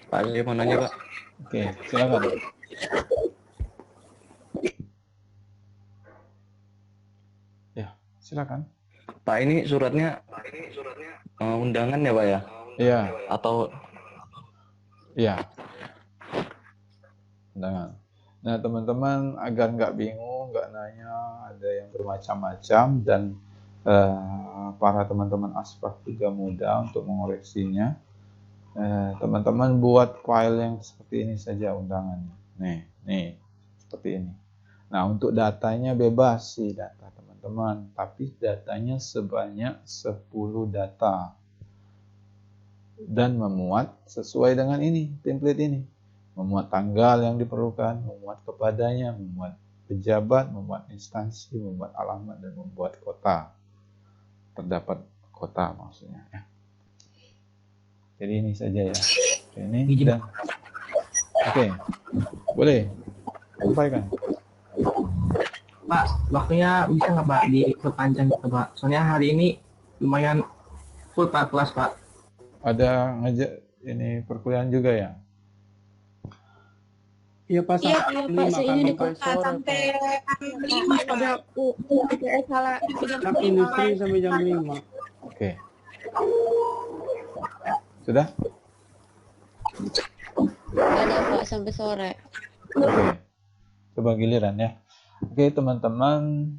Pak, saya mau nanya, Pak. Oke, silakan. Ya, silakan. Pak, ini suratnya undangan ya, Pak ya? Iya. Atau iya. Undangan. Nah, teman-teman agar nggak bingung, nggak nanya, ada yang bermacam-macam dan para teman-teman aspek juga mudah untuk mengoreksinya. Teman-teman buat file yang seperti ini saja undangannya. Nih, seperti ini. Nah, untuk datanya bebas sih data teman-teman, tapi datanya sebanyak 10 data. Dan memuat sesuai dengan ini, template ini. Memuat tanggal yang diperlukan, memuat kepadanya, memuat pejabat, memuat instansi, memuat alamat, dan membuat kota. Terdapat kota maksudnya. Jadi ini saja ya. Ini dan oke. Boleh. Sampaikan. Pak, waktunya bisa nggak Pak diperpanjang gitu Pak? Soalnya hari ini lumayan full Pak kelas Pak. Ada ngajak ini perkuliahan juga ya? Iya Pak, Saya ini dibuka sampai 5 pada salah anak industri sampai jam 5. Oke. Sudah? Ada Pak sampai sore. Oke. Coba giliran ya. Oke teman-teman,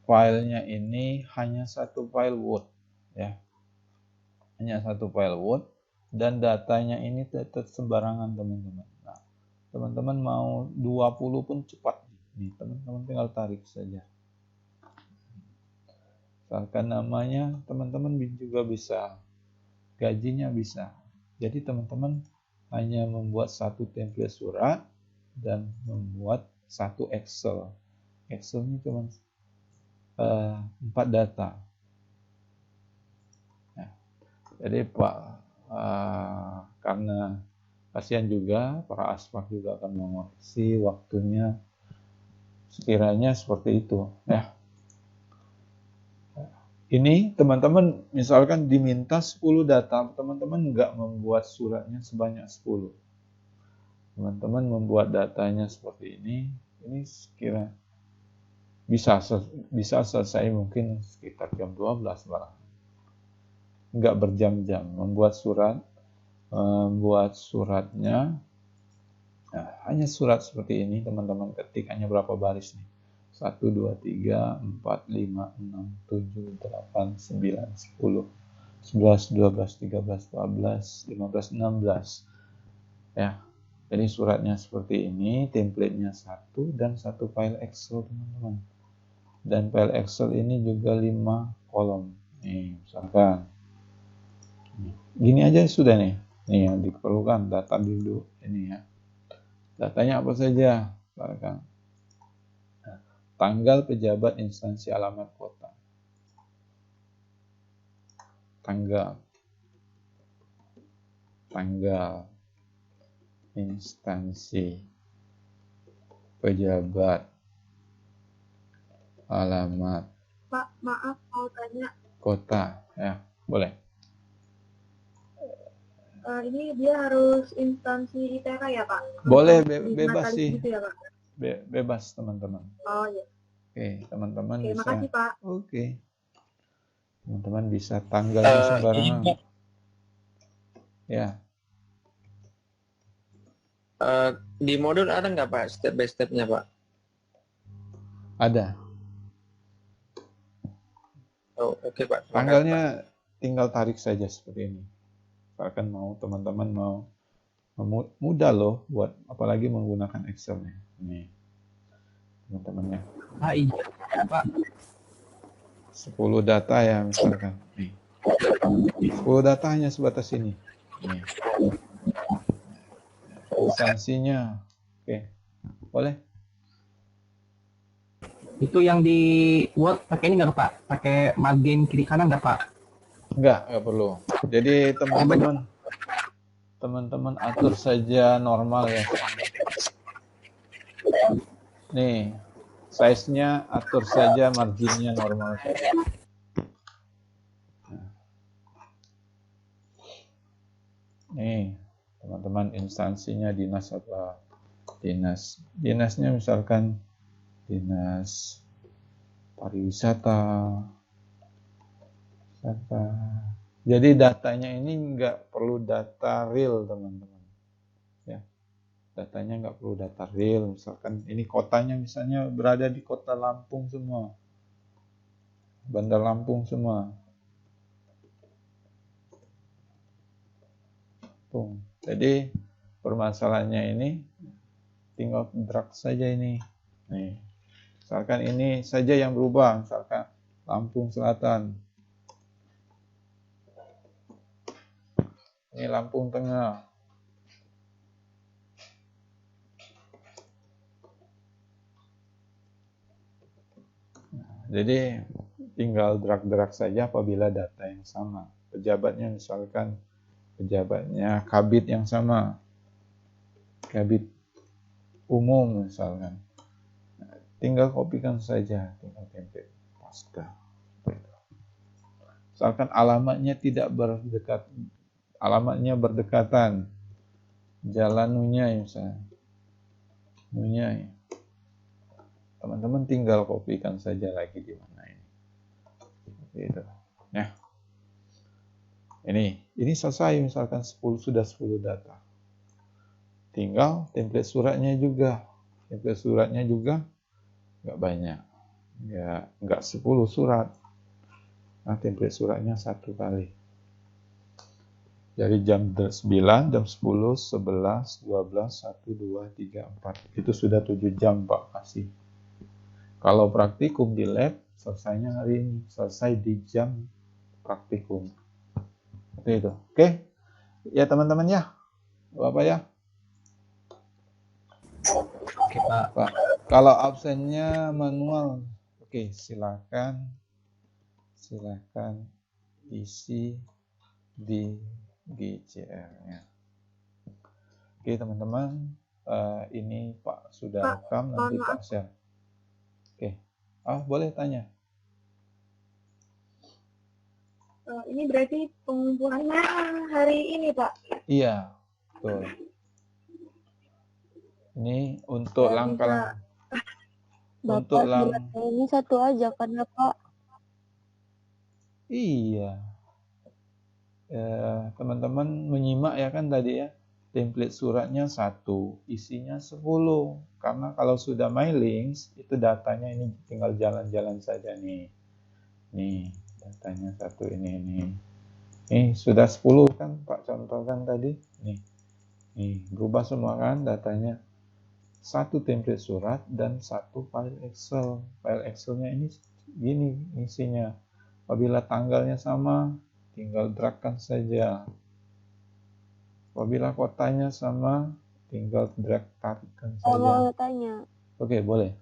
filenya ini hanya satu file Word ya, hanya satu file Word dan datanya ini tetap sembarangan teman-teman. Nah, teman-teman mau 20 pun cepat nih, teman-teman tinggal tarik saja. Misalkan namanya teman-teman juga bisa, gajinya bisa. Jadi teman-teman hanya membuat satu template surat dan membuat satu Excel. Excelnya cuma 4 data. Nah, jadi Pak, karena kasihan juga para aspek juga akan mengoreksi waktunya sekiranya seperti itu. Ya. Ini teman-teman misalkan diminta 10 data, teman-teman nggak membuat suratnya sebanyak 10. Teman-teman membuat datanya seperti ini sekira bisa selesai mungkin sekitar jam 12 malam. Nggak berjam-jam membuat suratnya. Nah, hanya surat seperti ini teman-teman ketik hanya berapa baris nih? 1, 2, 3, 4, 5, 6, 7, 8, 9, 10, 11, 12, 13, 14, 15, 16. Ya. Jadi suratnya seperti ini, templatenya 1 dan 1 file Excel teman-teman. Dan file Excel ini juga 5 kolom. Nih, misalkan. Gini aja sudah nih. Nih yang diperlukan data dulu ini ya. Datanya apa saja? Misalkan tanggal, pejabat, instansi, alamat, kota. Tanggal, instansi, pejabat, alamat. Pak, maaf mau tanya. Kota, ya boleh. Ini dia harus instansi ITK ya Pak? Boleh, bebas sih. Gitu ya, Pak? Bebas teman-teman. Oh iya. Oke, teman-teman Oke, bisa. makasih, Pak. Oke. Teman-teman bisa tanggalnya sembarangan. Ya. Di modul ada nggak Pak step by step-nya Pak? Ada. Oh, oke Pak. Tanggalnya tinggal tarik saja seperti ini. Misalkan teman-teman mau mudah loh buat apalagi menggunakan Excel-nya. Nih. Teman-temannya. Iya, Pak. 10 data ya misalkan. Nih. 10 data hanya sebatas ini. Nih. Instansinya. Oke. Boleh? Itu yang di Word pakai ini nggak Pak? Pakai margin kiri kanan nggak Pak? Nggak perlu. Jadi teman-teman atur saja normal ya. Nih, size-nya atur saja, marginnya normal saja. Nih, teman-teman instansinya dinas apa? Dinasnya misalkan dinas pariwisata. Jadi datanya ini nggak perlu data real, teman-teman. Ya, datanya nggak perlu data real. Misalkan ini kotanya misalnya berada di kota Lampung semua, Bandar Lampung semua. Jadi permasalahannya ini tinggal drag saja ini. Nih, misalkan ini saja yang berubah, misalkan Lampung Selatan. Ini Lampung Tengah. Jadi tinggal drag saja apabila data yang sama. Pejabatnya misalkan pejabatnya kabid yang sama. Kabid umum misalkan. Tinggal kopikan saja, tinggal template pasca. Misalkan alamatnya tidak alamatnya berdekatan. Jalan Nunyai misalnya. Nunyai. Teman-teman tinggal kopikan saja lagi di mana ini. Gitu. Ya. Ini selesai misalkan 10 data. Tinggal template suratnya juga. Template suratnya juga nggak banyak. Ya, nggak 10 surat. Nah, template suratnya 1 kali. Dari jam 9, jam 10, 11, 12, 1, 2, 3, 4. Itu sudah 7 jam Pak kasih. Kalau praktikum di lab, selesainya hari ini. Selesai di jam praktikum. Seperti itu. Oke? Ya teman-teman ya. Bapak ya. Oke Pak. Kalau absennya manual, oke, silakan isi di GCR-nya. Oke teman-teman, ini Pak sudah rekam, nanti Pak share. Oke, boleh tanya. Ini berarti pengumpulannya hari ini Pak? Iya, betul. Ini untuk langkah ini satu aja kan ya Pak? Iya. Teman-teman menyimak ya kan tadi ya. Template suratnya 1, isinya 10. Karena kalau sudah MyLinks, itu datanya ini tinggal jalan-jalan saja nih. Nih, datanya 1 ini. Nih, sudah 10 kan Pak contohkan tadi. Nih, berubah semua kan datanya. 1 template surat dan 1 file Excel. File Excelnya ini gini isinya. Apabila tanggalnya sama, tinggal dragkan saja. Apabila kotanya sama, tinggal drag tarikkan saja. Mau tanya. Oke, boleh.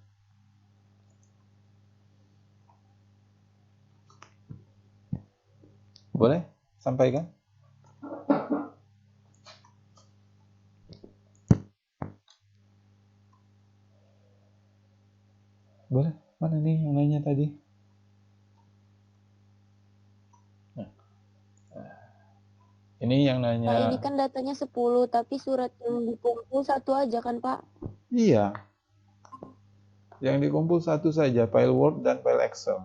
Boleh? Sampaikan. Boleh? Mana nih yang nanya tadi? Ini yang nanya. Pak, ini kan datanya 10, tapi surat yang dikumpul 1 aja kan Pak? Iya. Yang dikumpul satu saja, file Word dan file Excel.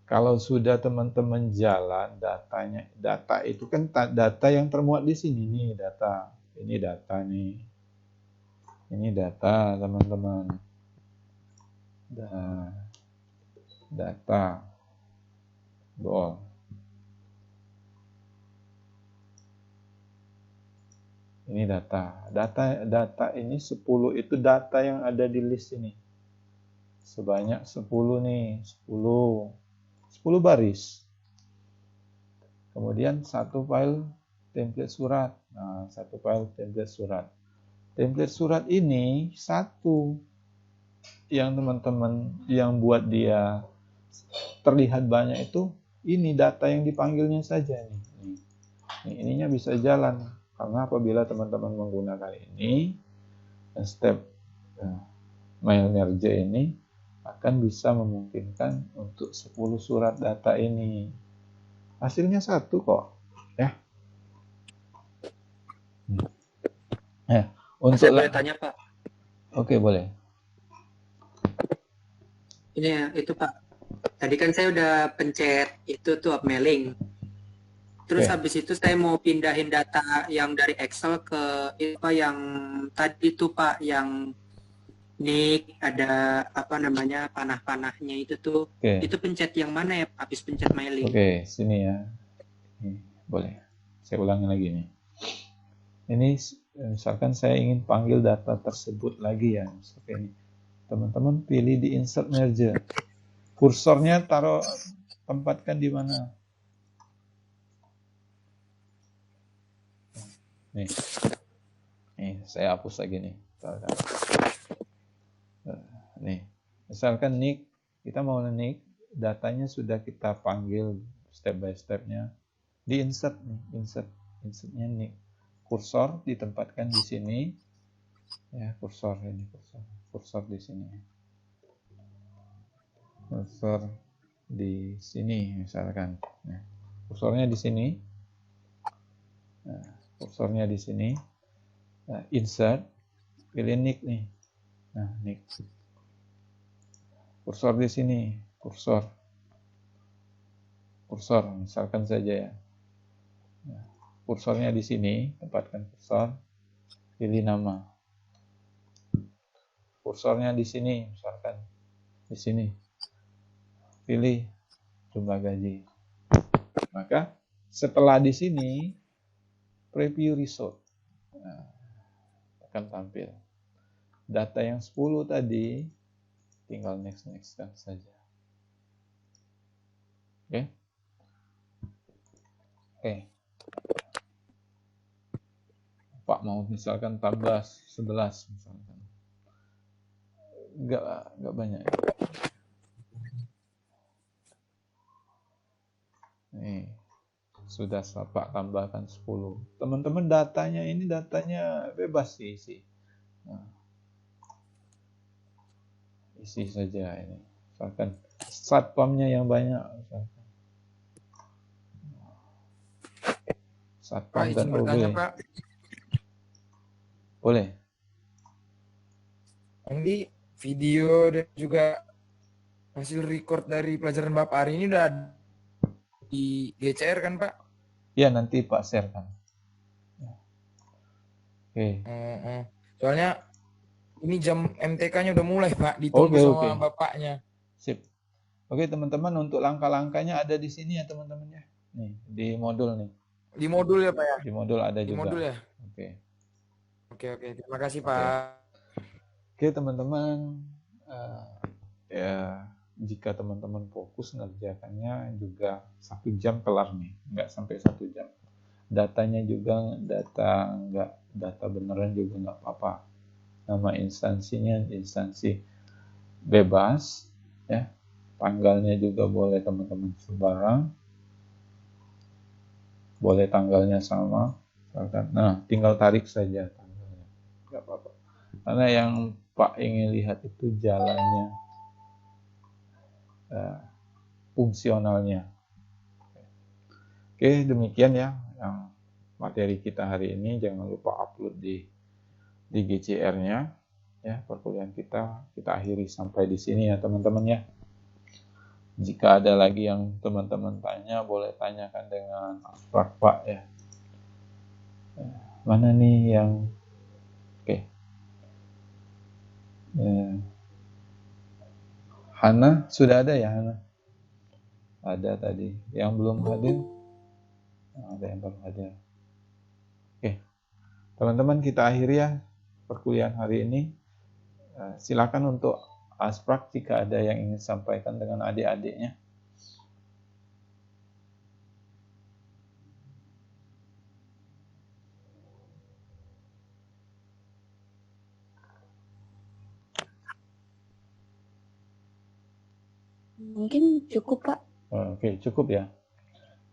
Kalau sudah teman-teman jalan datanya, data itu kan data yang termuat di sini nih, data. Ini data nih. Ini data, teman-teman. Data. Bool. Ini data. Data ini 10 itu data yang ada di list ini. Sebanyak 10 nih, 10 baris. Kemudian satu file template surat. Nah, satu file template surat. Template surat ini satu yang teman-teman yang buat dia terlihat banyak itu ini data yang dipanggilnya saja nih. Ininya bisa jalan karena apabila teman-teman menggunakan ini step mail merge ini akan bisa memungkinkan untuk 10 surat data ini. Hasilnya satu kok, ya. Untuk Saya boleh tanya, Pak? Oke, boleh. Ini ya, itu Pak. Tadi kan saya udah pencet itu tuh upmailing. Terus habis itu saya mau pindahin data yang dari Excel ke apa yang tadi tuh Pak, yang nick ada apa namanya panah-panahnya itu tuh. Itu pencet yang mana ya habis pencet mailing? Oke, sini ya. Boleh. Saya ulangi lagi nih. Ini misalkan saya ingin panggil data tersebut lagi ya. Seperti ini. Teman-teman pilih di insert merge. Kursornya tempatkan di mana? Nih, saya hapus lagi nih. Misalkan nick, kita mau nick, datanya sudah kita panggil step by stepnya. Di insert nih, insertnya nick. Kursor ditempatkan di sini. Ya, kursor ini, kursor di sini. Kursor di sini misalkan. Nah, kursornya di sini. Nah, kursornya di sini. Nah, insert, pilih nick nih. Nah, nick. Kursor di sini, kursor misalkan saja ya. Nah, kursornya di sini, tempatkan kursor, pilih nama. Kursornya di sini, misalkan di sini, pilih jumlah gaji. Maka setelah di sini preview result, nah, akan tampil. Data yang 10 tadi tinggal next kan saja. Oke. Pak mau misalkan tambah 11 misalkan. Enggak banyak. Nih. Sudah Pak tambahkan 10. Teman-teman datanya bebas isi. Nah. Isi saja ini. Misalkan satpamnya yang banyak misalkan. Satpam dan OB. Pak. Boleh. Ini video dan juga hasil record dari pelajaran Bapak hari ini udah di GCR kan Pak? Iya, nanti Pak share kan. Oke. Soalnya ini jam MTK-nya udah mulai Pak, ditunggu sama bapaknya. Sip. Oke teman-teman, untuk langkah-langkahnya ada di sini ya teman-teman ya. Nih, di modul nih. Di modul ya Pak ya? Di modul ada juga. Di modul ya? Oke, terima kasih Pak. Oke teman-teman, ya jika teman-teman fokus ngerjakannya juga 1 jam kelar nih, nggak sampai 1 jam. Datanya juga data beneran juga nggak apa-apa. Nama instansinya instansi bebas, ya. Tanggalnya juga boleh teman-teman sembarang, boleh tanggalnya sama. Nah, tinggal tarik saja tanggalnya, nggak apa-apa. Karena yang Pak ingin lihat itu jalannya, fungsionalnya. Oke, demikian ya yang materi kita hari ini. Jangan lupa upload di di GCR-nya. Ya, perkuliahan kita akhiri sampai di sini ya teman-teman ya. Jika ada lagi yang teman-teman tanya, boleh tanyakan dengan abstrak Pak ya. Mana nih yang oke. Hana, sudah ada ya Hana? Ada tadi. Yang belum hadir? Ada yang baru hadir. Oke. Teman-teman, kita akhiri ya perkuliahan hari ini. Silakan untuk Asprak jika ada yang ingin sampaikan dengan adik-adiknya. Mungkin cukup, Pak. Oke, cukup ya.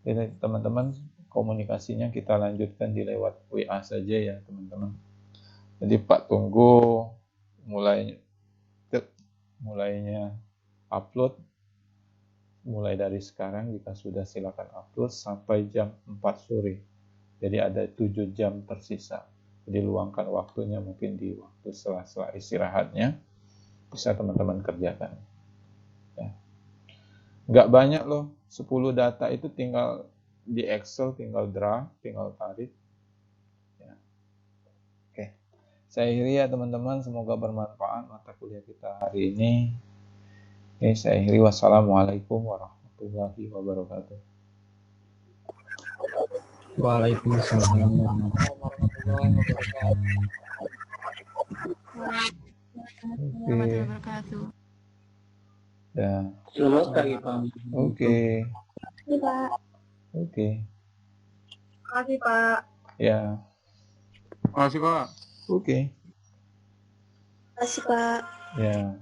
Jadi teman-teman, komunikasinya kita lanjutkan di lewat WA saja ya teman-teman. Jadi Pak tunggu mulainya upload mulai dari sekarang. Jika sudah silakan upload sampai jam 4 sore. Jadi ada 7 jam tersisa. Jadi luangkan waktunya mungkin di waktu sela-sela istirahatnya bisa teman-teman kerjakan. Ya. Nggak banyak loh, 10 data itu tinggal di Excel, tinggal draft, tinggal tarik. Ya. Oke. Saya akhiri ya teman-teman, semoga bermanfaat mata kuliah kita hari ini. Oke, saya akhiri. Wassalamualaikum warahmatullahi wabarakatuh. Waalaikumsalam warahmatullahi wabarakatuh. Ya. Selamat pagi Pak. Oke. Terima kasih, Pak. Oke. Terima kasih, Pak. Ya. Terima kasih Pak. Oke. Terima kasih, Pak. Ya.